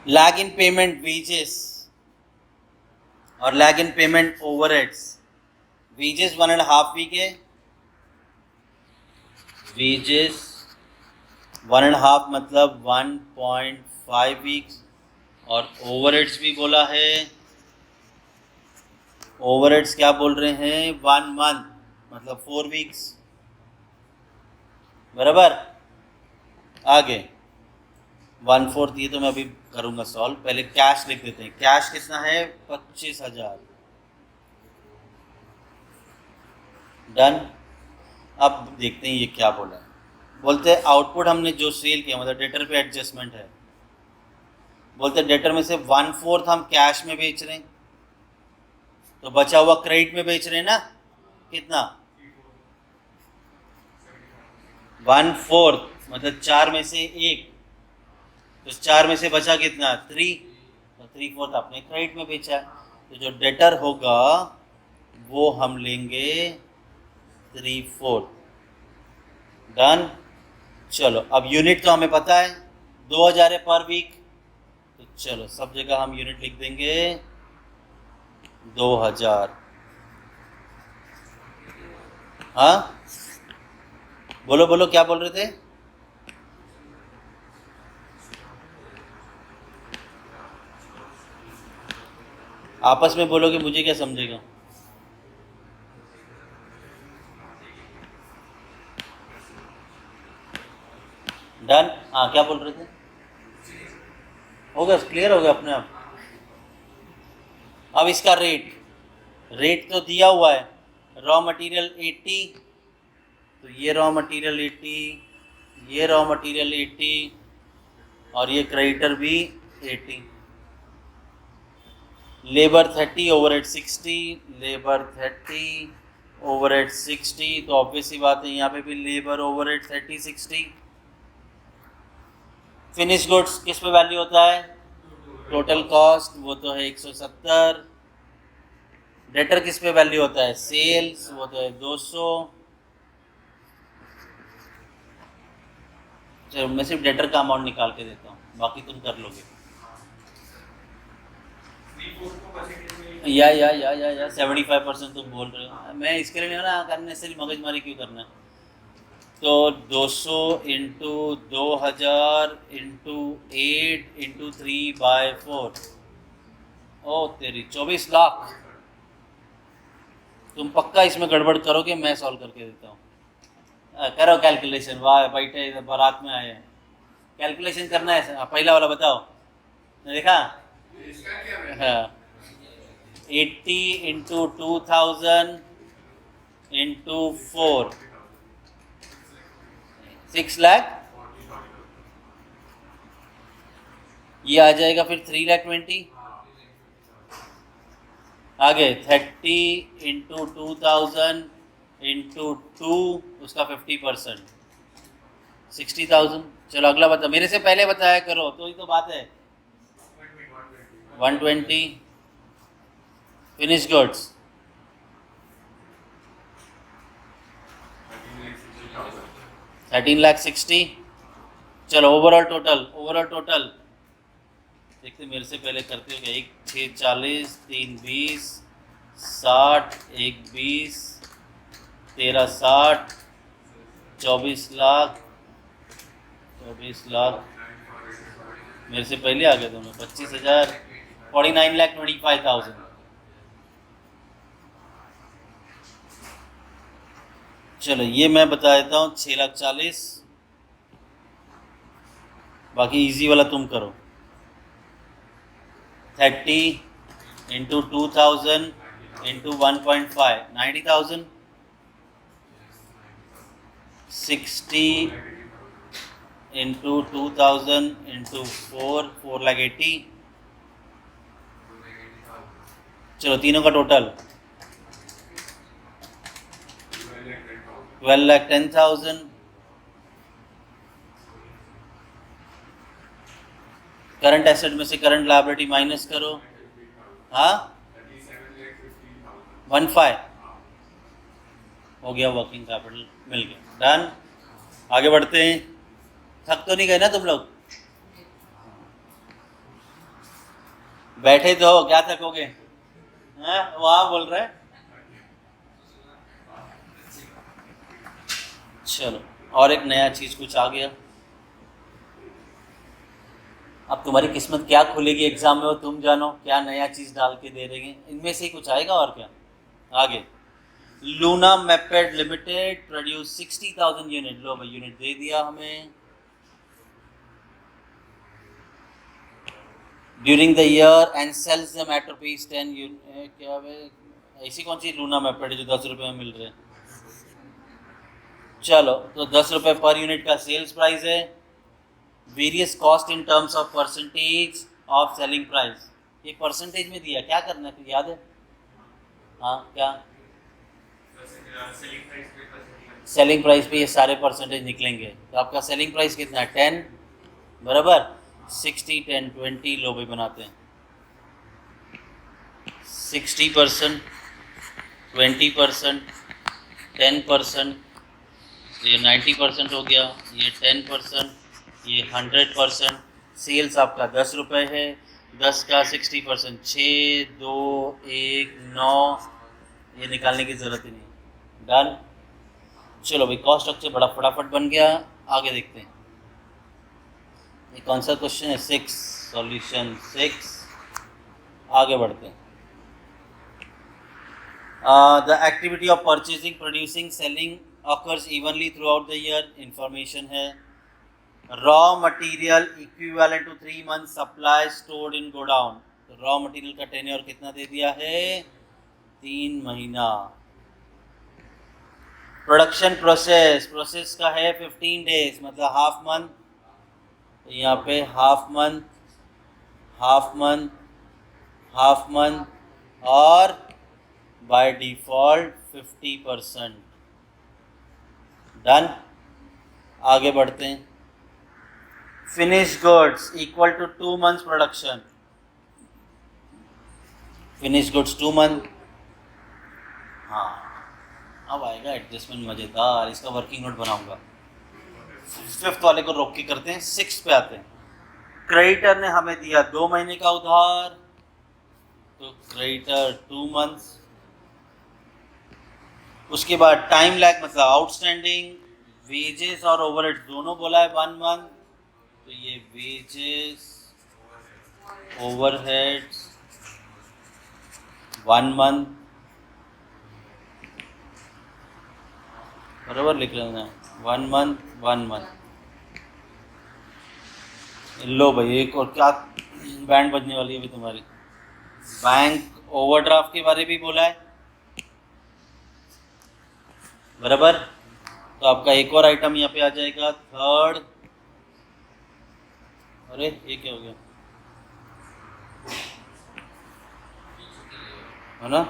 लैग इन पेमेंट वेजेस और lag in payment overheads. Wages 1.5 week है, वेजेस 1.5 मतलब 1.5 वीक्स। और ओवरहेड्स भी बोला है, ओवरहेड्स क्या बोल रहे हैं? 1 मंथ मतलब 4 वीक्स, बराबर। आगे 1/4, ये तो मैं अभी करूँगा सॉल्व। पहले कैश लिख देते हैं। कैश कितना है? 25,000। डन। अब देखते हैं ये क्या बोला है। बोलते हैं आउटपुट हमने जो सेल किया मतलब डेटर पे एडजस्टमेंट है। बोलते हैं डेटर में से 1/4 हम कैश में बेच रहे हैं, तो बचा हुआ क्रेडिट में बेच रहे हैं ना। कितना? 1/4 मतलब 4 में से 1, तो 4 में से बचा कितना? 3, तो 3/4 आपने क्रेडिट में बेचा है। तो जो डेटर होगा वो हम लेंगे 3/4। डन। चलो अब यूनिट तो हमें पता है 2000 है पर वीक, तो चलो सब जगह हम यूनिट लिख देंगे 2000। हाँ बोलो बोलो, क्या बोल रहे थे? आपस में बोलोगे, मुझे क्या समझेगा? डन। हाँ क्या बोल रहे थे? हो गया, क्लियर हो गया अपने आप। अब इसका रेट, रेट तो दिया हुआ है, रॉ मटेरियल 80, तो ये रॉ मटेरियल 80, ये रॉ मटेरियल 80 और ये क्रेडिटर भी 80। लेबर 30 ओवरहेड 60, लेबर 30 ओवरहेड 60, तो ऑब्वियस सी बात है यहाँ पे भी लेबर ओवरहेड 30 60। फिनिश गुड्स किस पे वैल्यू होता है? टोटल कॉस्ट, वो तो है 170। डेटर किस पे वैल्यू होता है? सेल्स, वो तो है 200। चलो मैं सिर्फ डेटर का अमाउंट निकाल के देता हूँ, बाकी तुम कर लोगे। या 75% तुम बोल रहे हो, मैं इसके लिए नहीं ना करने से मगजमारी क्यों करना है। तो 200 इंटू 2000 इंटू 8 इंटू 3/4, ओ तेरी 24 लाख। तुम पक्का इसमें गड़बड़ करोगे, मैं सॉल्व करके देता हूँ। करो कैलकुलेशन, वाह बैठे बारात में आए हैं, कैलकुलेशन करना है। पहला वाला बताओ, देखा? हाँ 80 इंटू 2000 इंटू 4, 6 लाख। ये आ जाएगा फिर 3,20,000। आगे 30 इंटू 2000 इंटू 2, उसका 50%, 60,000। चलो अगला बता, मेरे से पहले बताया करो तो ही तो बात है। 120। Finish goods 13,60,000। चलो ओवरऑल टोटल, ओवरऑल टोटल देखते मेरे से पहले करते हो क्या? 1 6 40, 3 20, 60, 1 20, 13 60, 24 लाख, 24 लाख। मेरे से पहले आ गए दोनों। 25,000, 49,25,000। चलो ये मैं बता देता हूँ 6,40,000। बाकी इजी वाला तुम करो। 30 इंटू 2000 इंटू 1.5, 90,000। 60 into 2000 into 4, 4,80,000। चलो तीनों का टोटल 12,10,000। करंट एसेट में से करंट लायबिलिटी माइनस करो। हाँ 15 हो गया, वर्किंग कैपिटल मिल गया। डन। आगे बढ़ते हैं। थक तो नहीं गए ना तुम लोग? बैठे तो हो, क्या थकोगे? हाँ वहाँ बोल रहे हैं। चलो और एक नया चीज कुछ आ गया। अब तुम्हारी किस्मत क्या खुलेगी एग्जाम में, वो तुम जानो, क्या नया चीज डाल के दे देंगे। इनमें से ही कुछ आएगा और क्या। आगे Luna moped limited produce 60,000 unit. लो भाई यूनिट दे दिया हमें। During the year end sales the masterpiece 10 unit. क्या ऐसी कौन सी लूना मैपेड है जो 10 रुपये में मिल रहे हैं? चलो तो 10 रुपये पर यूनिट का सेल्स प्राइस है। Various cost in terms of percentage of selling price. ये परसेंटेज में दिया, क्या करना है फिर याद है? हाँ क्या? सेलिंग प्राइस पे ये सारे परसेंटेज निकलेंगे। तो आपका सेलिंग प्राइस कितना है? 10 बराबर 60 10 20। लो भाई बनाते हैं। 60%, 20%, 10%, ये 90% हो गया, ये 10%, ये 100%। सेल्स आपका 10 रुपये है, 10 का 60%, 6 2 1 9। ये निकालने की ज़रूरत ही नहीं। डन। चलो भाई, कॉस्ट स्ट्रक्चर बड़ा फटाफट बन गया। आगे देखते हैं ये कौन सा क्वेश्चन है, 6, सॉल्यूशन 6। आगे बढ़ते हैं। The activity of purchasing, producing, selling occurs evenly throughout the year। Information है। Raw material equivalent to 3 months supply stored in godown. तो रॉ मटेरियल का टेन्योर कितना दे दिया है, 3 महीना। प्रोडक्शन प्रोसेस, प्रोसेस का है 15 days, मतलब हाफ मंथ। तो यहाँ पे half month, half month, half month और बाय डिफॉल्ट 50%। डन। आगे बढ़ते हैं। Finish goods equal to 2 months production. Finish goods 2 month। हाँ, अब आएगा एडजस्टमेंट मज़ेदार, इसका वर्किंग नोट बनाऊंगा। 5th वाले को रोक के करते हैं, 6th पे आते हैं। क्रेडिटर ने हमें दिया 2 महीने का उधार, तो क्रेडिटर 2 months। उसके बाद टाइम लैग मतलब आउटस्टैंडिंग, वेजेस और ओवरहेड्स दोनों बोला है 1 month। तो ये वेजेस, ओवरहेड्स 1 month, बराबर लिख लेना। 1 month, 1 month। लो भाई, एक और क्या बैंड बजने वाली है अभी तुम्हारी। बैंक ओवरड्राफ्ट के बारे में भी बोला है, बराबर। तो आपका एक और आइटम यहाँ पे आ जाएगा, 3rd। अरे ये क्या हो गया, है ना।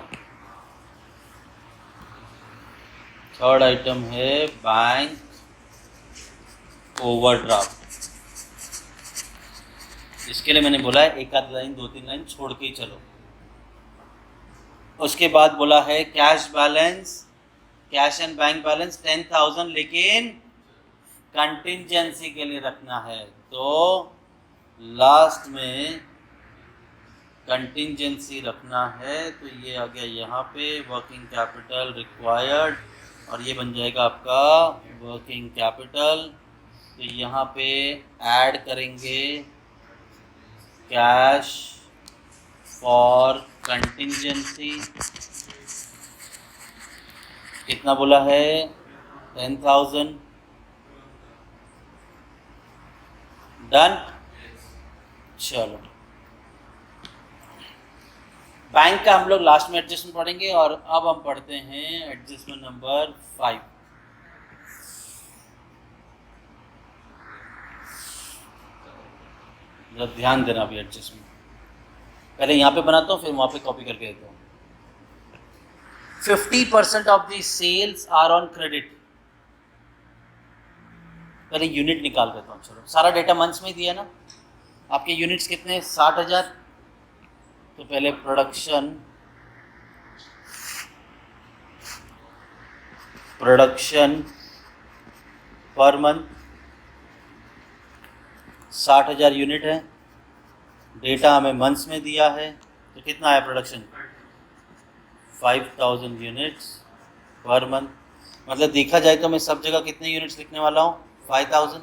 3rd आइटम है बैंक ओवरड्राफ्ट। इसके लिए मैंने बोला है एक आध लाइन, 2-3 लाइन छोड़ के ही चलो। उसके बाद बोला है cash balance, cash and bank balance 10,000, लेकिन कंटिंजेंसी के लिए रखना है। तो लास्ट में कंटिंजेंसी रखना है, तो ये आ गया यहाँ पे वर्किंग कैपिटल रिक्वायर्ड, और ये बन जाएगा आपका वर्किंग कैपिटल। तो यहाँ पे ऐड करेंगे कैश फॉर कंटिंजेंसी। कितना बोला है, 10,000। डन। चलो, बैंक का हम लोग लास्ट में एडजस्टमेंट पढ़ेंगे, और अब हम पढ़ते हैं एडजस्टमेंट नंबर 5। जरा ध्यान देना अभी एडजस्टमेंट, पहले यहाँ पे बनाता हूँ फिर वहाँ पे कॉपी करके देता हूँ। 50% of the sales are on credit. पहले यूनिट निकाल देता हूँ। चलो, सारा डेटा मंथ्स में दिया ना। आपके यूनिट्स कितने, 60,000। तो पहले प्रोडक्शन पर मंथ 60,000 यूनिट है। डेटा हमें मंथ्स में दिया है, तो कितना है प्रोडक्शन, 5,000 यूनिट्स पर मंथ। मतलब देखा जाए तो मैं सब जगह कितने यूनिट्स लिखने वाला हूँ, 5,000,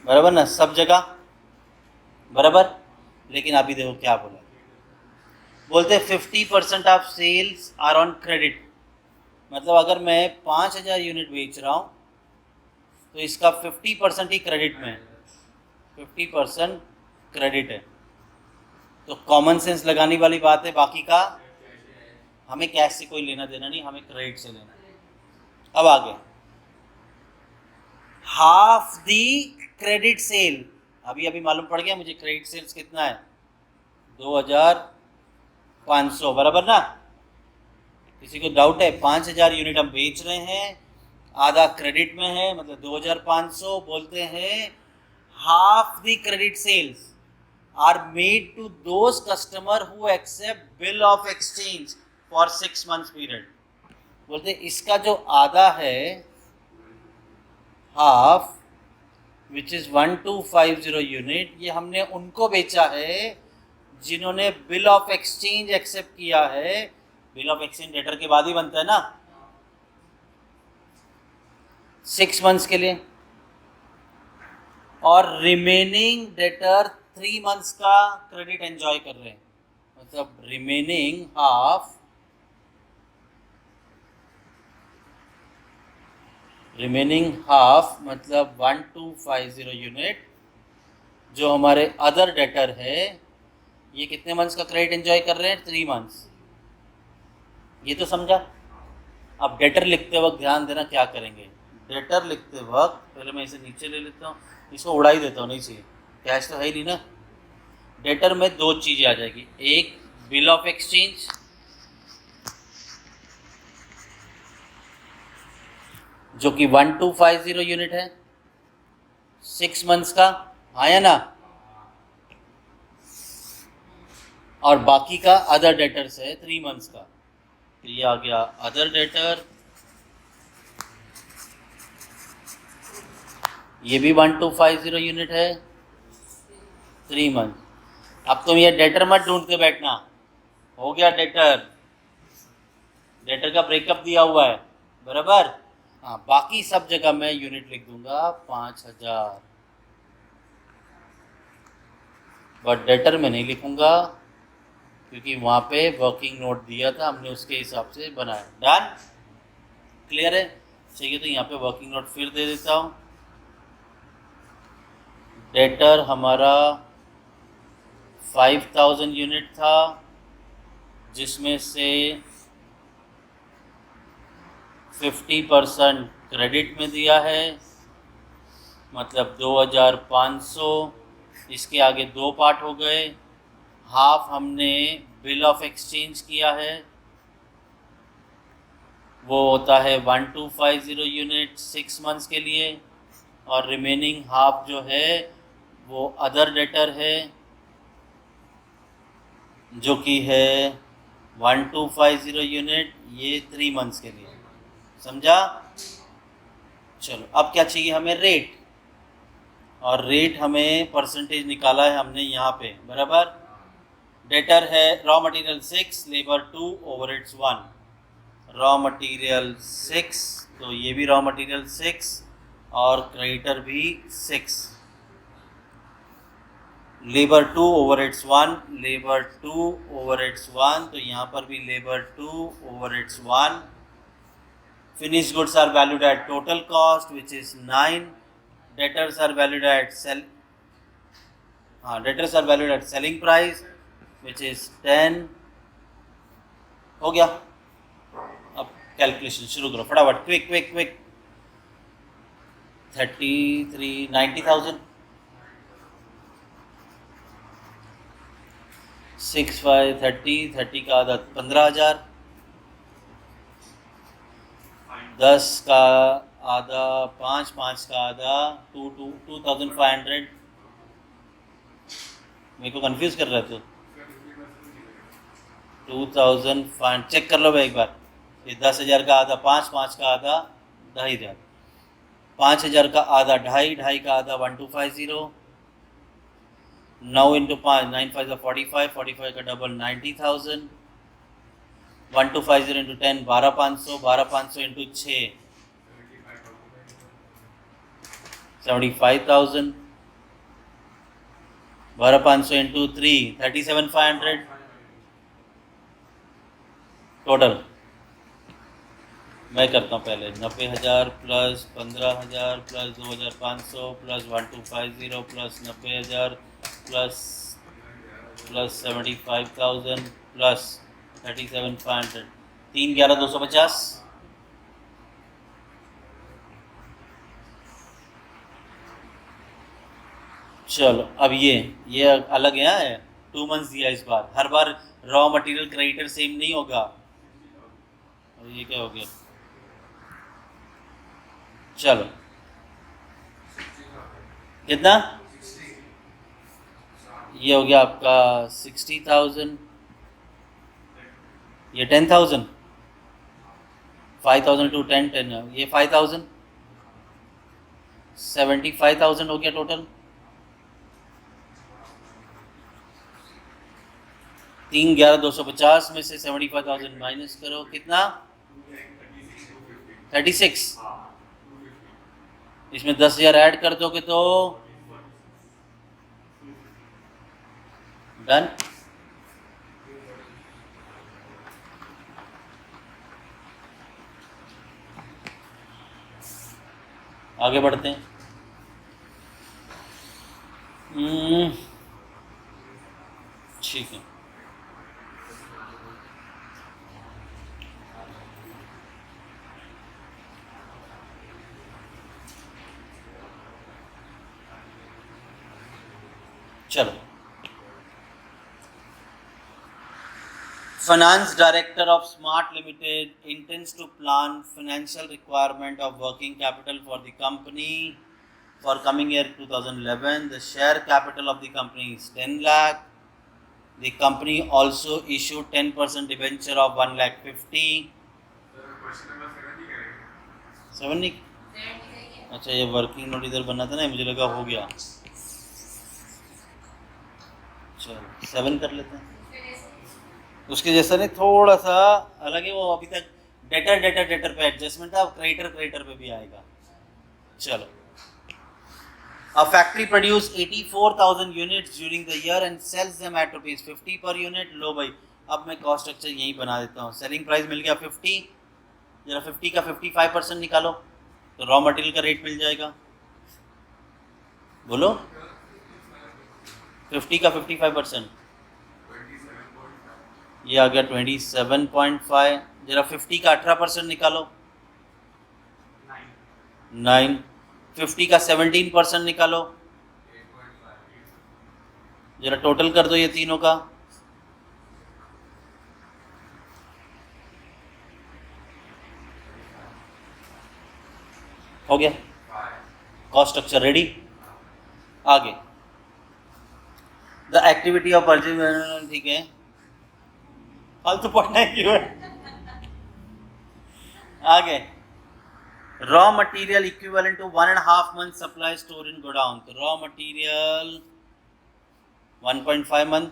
बराबर ना, सब जगह बराबर। लेकिन अभी देखो क्या बोला, बोलते 50% of sales are on credit. मतलब अगर मैं 5,000 यूनिट बेच रहा हूँ तो इसका 50% ही क्रेडिट में है, 50% क्रेडिट है। तो कॉमन सेंस लगाने वाली बात है, बाकी का हमें कैश से कोई लेना देना नहीं, हमें क्रेडिट से लेना है। अब आगे, हाफ दी क्रेडिट सेल। अभी मालूम पड़ गया मुझे क्रेडिट सेल्स कितना है, 2,500, बराबर ना। किसी को डाउट है, 5,000 यूनिट हम बेच रहे हैं, आधा क्रेडिट में है, मतलब 2,500। बोलते हैं half the credit sales are made to those customer who accept bill of exchange for 6 months period. बोलते इसका जो आधा है, हाफ, विच इज 1,250 यूनिट, ये हमने उनको बेचा है जिन्होंने बिल ऑफ एक्सचेंज एक्सेप्ट किया है। बिल ऑफ एक्सचेंज लेटर के बाद ही बनता है ना, 6 मंथ्स के लिए, और रिमेनिंग डेटर 3 मंथ्स का क्रेडिट एंजॉय कर रहे हैं, मतलब रिमेनिंग हाफ मतलब 1250 यूनिट जो हमारे अदर डेटर है, ये कितने मंथ्स का क्रेडिट एंजॉय कर रहे हैं? 3 मंथ्स। ये तो समझा। अब डेटर लिखते वक्त ध्यान देना क्या करेंगे। डेटर लिखते वक्त पहले मैं इसे नीचे ले लेता हूँ, इसको उड़ा ही देता हूँ, नहीं चाहिए, कैश तो है ही नहीं ना। डेटर में 2 चीज़ें आ जाएगी, एक बिल ऑफ एक्सचेंज जो कि 1250 यूनिट है, 6 मंथ्स का, आया ना, और बाकी का अदर डेटर्स है 3 मंथ्स का। तो ये आ गया अदर डेटर, ये भी 1250 यूनिट है, 3 मंथ। अब तुम ये डेटर मत ढूंढते बैठना, हो गया डेटर, डेटर का ब्रेकअप दिया हुआ है बराबर। हाँ, बाकी सब जगह मैं यूनिट लिख दूंगा 5000, बट डेटर में नहीं लिखूंगा क्योंकि वहाँ पे वर्किंग नोट दिया था हमने, उसके हिसाब से बनाया। डन, क्लियर है। चाहिए तो यहाँ पे वर्किंग नोट फिर दे देता हूँ। डेटर हमारा 5000 यूनिट था, जिसमें से 50% क्रेडिट में दिया है, मतलब 2500। इसके आगे 2 पार्ट हो गए, हाफ हमने बिल ऑफ एक्सचेंज किया है, वो होता है 1250 यूनिट 6 मंथ्स के लिए, और रिमेनिंग हाफ जो है वो अदर डेटर है जो कि है 1250 यूनिट, ये 3 मंथ्स के लिए। समझा? चलो अब क्या चाहिए हमें? रेट। और रेट हमें परसेंटेज निकाला है हमने यहाँ पे बराबर। डेटर है raw material 6, labour 2, overheads 1। Raw material 6, तो ये भी रॉ मटेरियल 6 और क्रेडिटर भी 6। लेबर 2 ओवरहेड्स 1, लेबर 2 ओवरहेड्स 1, तो यहाँ पर भी labour 2 overheads 1। Finished goods are valued at total cost, which is 9. Debtors are valued at selling price, which is 10. हो गया। अब कैलकुलेशन शुरू करो फटाफट, क्विक। 90,000 6 5 30 का आधा 15,000, 10 का आधा 5 का आधा 2,500। मेरे को कंफ्यूज कर रहे थे। 2,500 चेक कर लो भाई एक बार। ये 10,000 का आधा 5 का आधा 2,500, 5,000 का आधा 2,500 का आधा 1250। 9 इंटू 5 9 5 45, 45 का double 90,000। 1250 into 10 12,500, 12,500 into 6 75,000। 12,500 into 3 37,500 total. मैं करता हूँ पहले 90,000 plus 15,000 plus 2,500 plus 1250 plus 90,000 plus 75,000 plus 37,500, 3,11,250। चलो अब ये अलग है, 2 मंथ्स दिया इस बार। हर बार रॉ मटेरियल क्रेडिटर सेम नहीं होगा। और ये क्या हो गया? चलो कितना? ये हो गया आपका 60,000, ये 10,000, 5,000 टू 10 10, ये 5,000, 75,000 हो गया टोटल। 3,11,250 में से 75,000 माइनस करो, कितना? 36। इसमें 10,000 ऐड कर दोगे तो डन। आगे बढ़ते हैं। ठीक है, चलो। Finance Director of Smart Limited intends to plan financial requirement of working capital for the company for coming year 2011. The share capital of the company is 10 lakh. The company also issued 10% debenture of 1 lakh 50. 7 नहीं? अच्छा, ये वर्किंग नोट इधर बना था ना, मुझे लगा हो गया। चलो 7 कर लेते हैं। उसके जैसा नहीं, थोड़ा सा अलग है वो। अभी तक डेटर पे एडजस्टमेंट था, अब क्रेडिटर पे भी आएगा। चलो, a factory produced 84,000 units during the year and sells them at rupees 50 per unit. लो भाई, अब मैं कॉस्ट स्ट्रक्चर यही बना देता हूँ। सेलिंग प्राइस मिल गया 50, जरा 50 का 55% निकालो तो रॉ मटेरियल का रेट मिल जाएगा। बोलो, 50 का 55%, ये आ गया 27.5। जरा 50 का 18% निकालो, 9। 50 का 17% निकालो, जरा टोटल कर दो ये तीनों का। हो गया, कॉस्ट स्ट्रक्चर रेडी। आगे, द एक्टिविटी ऑफ परचेज, ठीक है, फालतू पढ़ना है क्यों है। आगे, raw material equivalent to 1.5 month supply store in godown. तो raw material 1.5 month,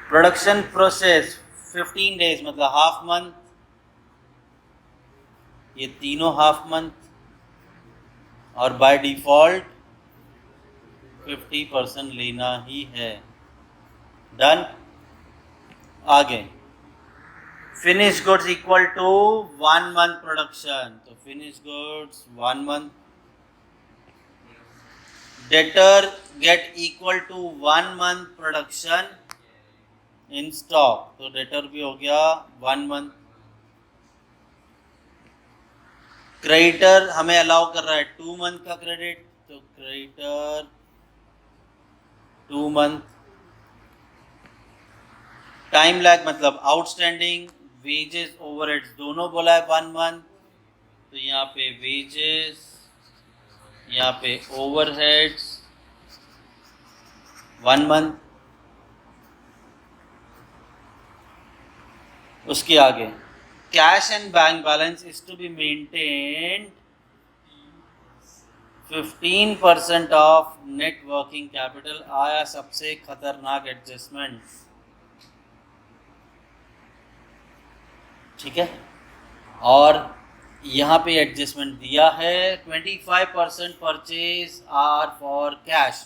production process 15 days मतलब हाफ मंथ, ये तीनों हाफ मंथ, और बाय डिफॉल्ट 50% लेना ही है। डन। आगे, finish goods equal to 1 month production, तो finish goods 1 month. Debtor get equal to 1 month production in stock, तो डेटर भी हो गया 1 मंथ। क्रेडिटर हमें अलाउ कर रहा है 2 मंथ का क्रेडिट, तो क्रेडिटर 2 मंथ। टाइम लैग मतलब आउटस्टैंडिंग, वेजेस ओवरहेड्स दोनों बोला है 1 मंथ, तो यहाँ पे वेजेस, यहाँ पे ओवरहेड्स 1 मंथ। उसके आगे, cash and bank balance is to be maintained 15% of net working capital. आया सबसे खतरनाक एडजस्टमेंट, ठीक है। और यहाँ पे एडजस्टमेंट दिया है 25% परचेज आर फॉर कैश।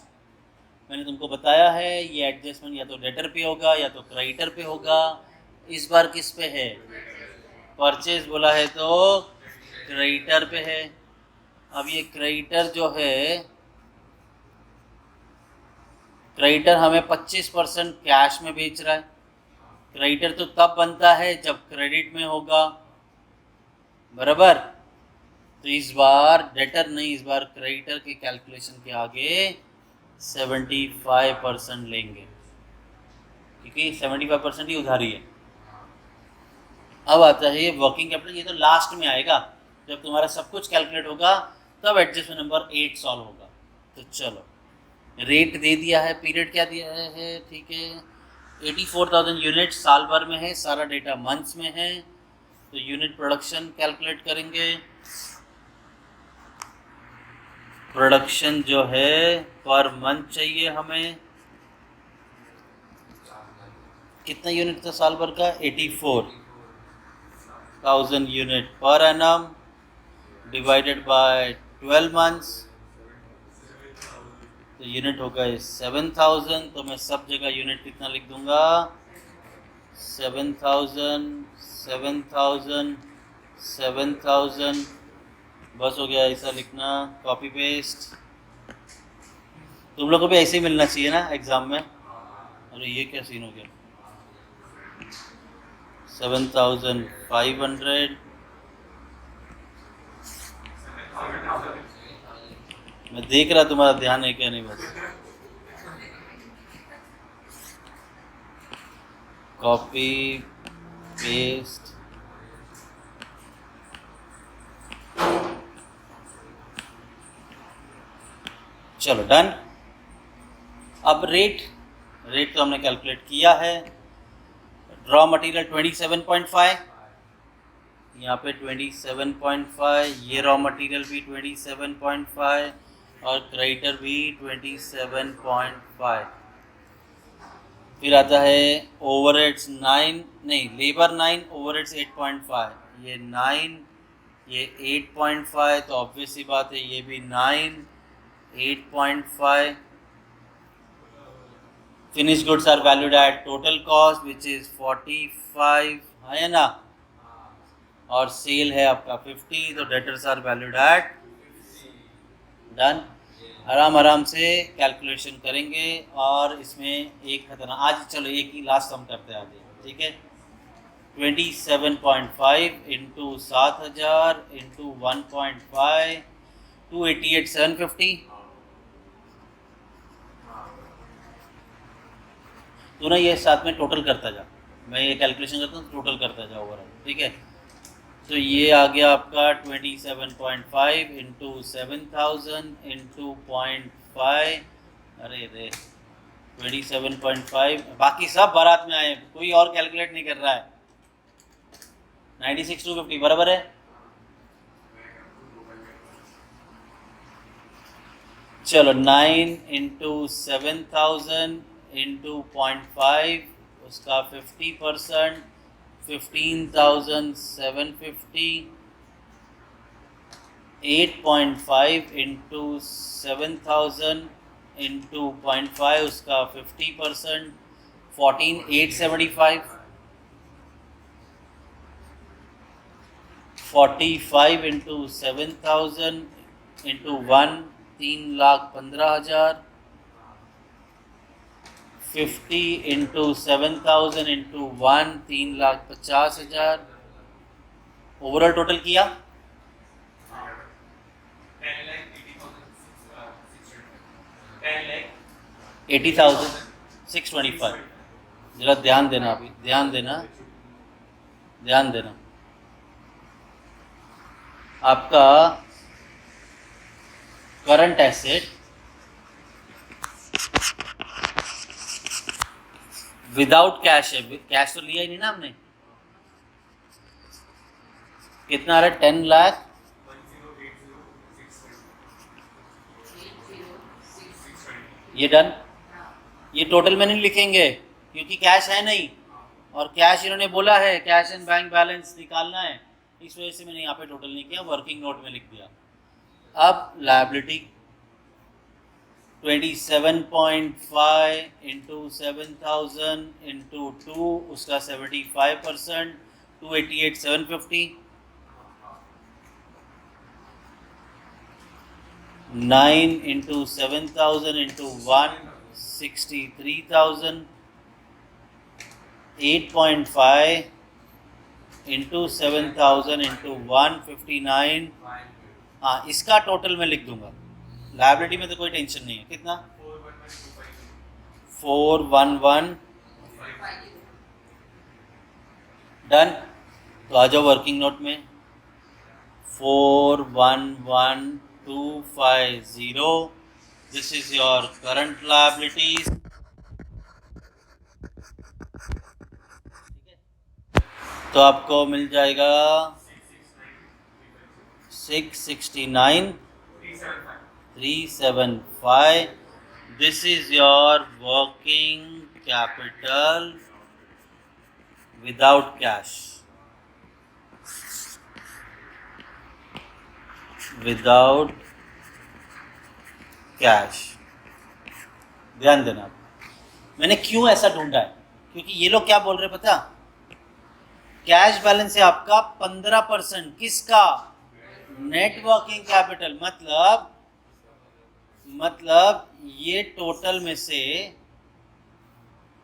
मैंने तुमको बताया है ये एडजस्टमेंट या तो डेटर पे होगा या तो क्रेडिटर पे होगा। इस बार किस पे है? परचेज बोला है तो क्रेडिटर पे है। अब ये क्रेडिटर जो है, क्रेडिटर हमें 25% कैश में बेच रहा है। क्रेडिटर तो तब बनता है जब क्रेडिट में होगा, बराबर। तो इस बार डेटर नहीं, इस बार क्रेडिटर के कैलकुलेशन के आगे 75% लेंगे, क्योंकि 75% ही उधारी है। अब आता है ये वर्किंग कैपिटल, ये तो लास्ट में आएगा जब तुम्हारा सब कुछ कैलकुलेट होगा, तब एडजस्टमेंट नंबर 8 सॉल्व होगा। तो चलो, रेट दे दिया है, पीरियड क्या दिया है, ठीक है, 84,000 यूनिट साल भर में है, सारा डेटा मंथ्स में है। तो यूनिट प्रोडक्शन कैलकुलेट करेंगे। प्रोडक्शन जो है पर मंथ चाहिए हमें, कितना यूनिट था साल भर का? 84। 1000 unit per annum divided by 12 months, तो यूनिट होगा 7000। तो मैं सब जगह यूनिट कितना लिख दूंगा, 7000 7000 7000। बस हो गया, ऐसा लिखना, कॉपी पेस्ट। तुम लोग को भी ऐसे ही मिलना चाहिए ना एग्जाम में। अरे ये क्या सीन हो गया, 7500। मैं देख रहा तुम्हारा ध्यान है क्या नहीं, बस कॉपी पेस्ट। चलो डन। अब रेट तो हमने कैलकुलेट किया है। रॉ मटेरियल 27.5, यहाँ पे 27.5, ये रॉ मटेरियल भी 27.5 और क्रेडिटर भी 27.5। फिर आता है ओवरहेड्स 9, नहीं लेबर 9, ओवरहेड्स 8.5, ये 9 ये 8.5, तो ऑब्वियस सी बात है ये भी 9 8.5। Finish goods are valued at total cost which is 45 है ना, और सेल है आपका 50, तो debtors are valued at. Done. आराम से कैलकुलेशन करेंगे और इसमें एक खतरनाक, आज चलो एक ही लास्ट सम करते हैं आज, ठीक है। 27.5 इंटू 7000 इंटू 1.5, 288,750। तो ना ये साथ में टोटल करता जा, मैं ये कैलकुलेशन करता हूँ टोटल करता जा ओवरऑल, ठीक है। तो ये आ गया आपका 27.5 इंटू 7000 इंटू 0.5, अरे रे 27.5। बाकी सब बारात में आए, कोई और कैलकुलेट नहीं कर रहा है। 96,250 बराबर है। चलो 9 इंटू 7000 इंटू 0.5, उसका 50%, 15,750। 8.5 इंटू 7000 इंटू 0.5, उसका 50%, 14,875। 45 into 7000 into 1, 3,15,000। 50 into 7000 into 1, 3,50,000। Overall total किया 80,625। जरा ध्यान देना, अभी ध्यान देना। आपका करंट एसेट विदाउट कैश है, कैश तो लिया ही नहीं ना हमने। कितना आ रहा है, 10 लाख। ये डन। ये टोटल में नहीं लिखेंगे क्योंकि कैश है नहीं, और कैश इन्होंने बोला है कैश एंड बैंक बैलेंस निकालना है, इस वजह से मैंने यहाँ पे टोटल नहीं किया, वर्किंग नोट में लिख दिया। अब लायबिलिटी 27.5 इंटू 7000 इंटू 2, उसका 75%, 288,750। 9 इंटू 7000 इंटू 1, 63,000। 8.5 into 7000 into 1, 59। हाँ, इसका टोटल मैं लिख दूंगा, लायबिलिटी में तो कोई टेंशन नहीं है। कितना, 411। डन। तो आ जाओ वर्किंग नोट में, 411,250। This is your current liabilities. तो आपको मिल जाएगा 669,375। This is your working capital without cash. Without cash. ध्यान देना, मैंने क्यों ऐसा ढूंढा है, क्योंकि ये लोग क्या बोल रहे पता, कैश बैलेंस है आपका 15%, किसका, नेट वर्किंग कैपिटल, मतलब ये टोटल में से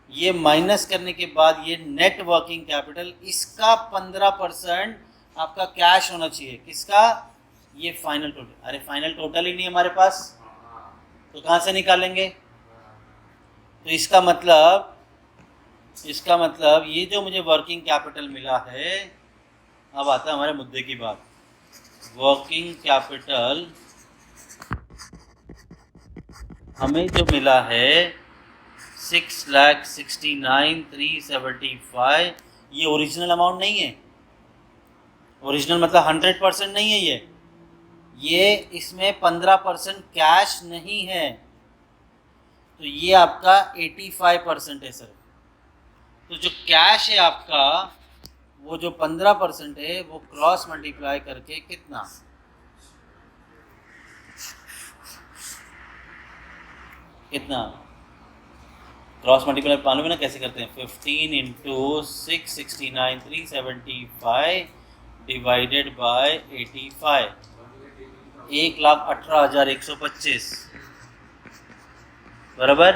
ये माइनस करने के बाद ये नेट वर्किंग कैपिटल, इसका 15% आपका कैश होना चाहिए, किसका, ये फाइनल टोटल। अरे फाइनल टोटल ही नहीं हमारे पास, तो कहाँ से निकालेंगे, तो इसका मतलब ये जो मुझे वर्किंग कैपिटल मिला है, अब आता है हमारे मुद्दे की बात। वर्किंग कैपिटल हमें जो मिला है 6,69,375, ये ओरिजिनल अमाउंट नहीं है, ओरिजिनल मतलब 100% नहीं है ये इसमें 15% कैश नहीं है, तो ये आपका 85% है सर। तो जो कैश है आपका, वो जो 15% है, वो क्रॉस मल्टीप्लाई करके कितना, क्रॉस मल्टीप्लाई मालूम है ना कैसे करते हैं, 15 इंटू 669,375 डिवाइडेड बाय 85, 1,18,125 बराबर।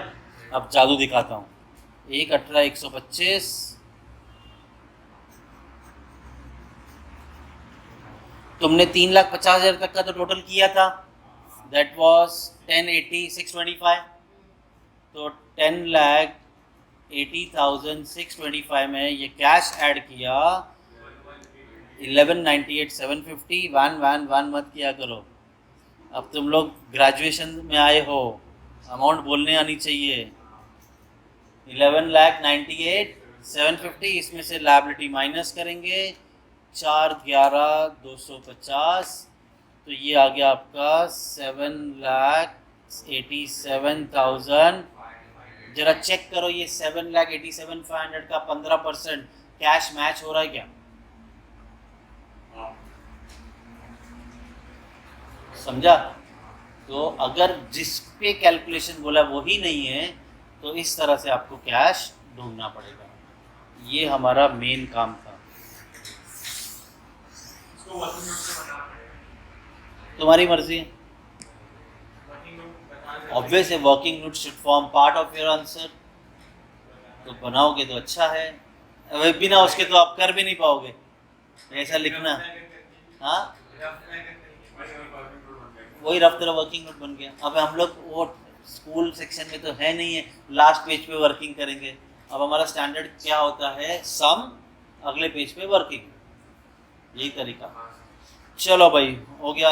अब जादू दिखाता हूँ, 1,18,125 तुमने 3,50,000 तक का तो टोटल किया था, दैट वाज 10,80,625, तो 10,80,625 में ये कैश ऐड किया 11,98,750, वन मत किया करो, अब तुम लोग ग्रेजुएशन में आए हो, अमाउंट बोलने आनी चाहिए। 11,98,750, इसमें से लायबिलिटी माइनस करेंगे, 4,11,250, तो ये आ गया आपका 7,87,000। जरा चेक करो ये 7,87,500 का 15% कैश मैच हो रहा है क्या, समझा। तो अगर जिस पे कैलकुलेशन बोला वही नहीं है, तो इस तरह से आपको कैश ढूंढना पड़ेगा, ये हमारा मेन काम था। तुम्हारी मर्जी, ऑब्वियस है working note should form part of your answer, तो बनाओगे तो अच्छा है, अगर बिना उसके तो आप कर भी नहीं पाओगे, ऐसा लिखना। हाँ वही रफ तरह वर्किंग नोट बन गया। अब हम लोग वो स्कूल सेक्शन में तो है नहीं है, लास्ट पेज पे वर्किंग करेंगे, अब हमारा स्टैंडर्ड क्या होता है, सम, अगले पेज पे वर्किंग, यही तरीका। चलो भाई हो गया।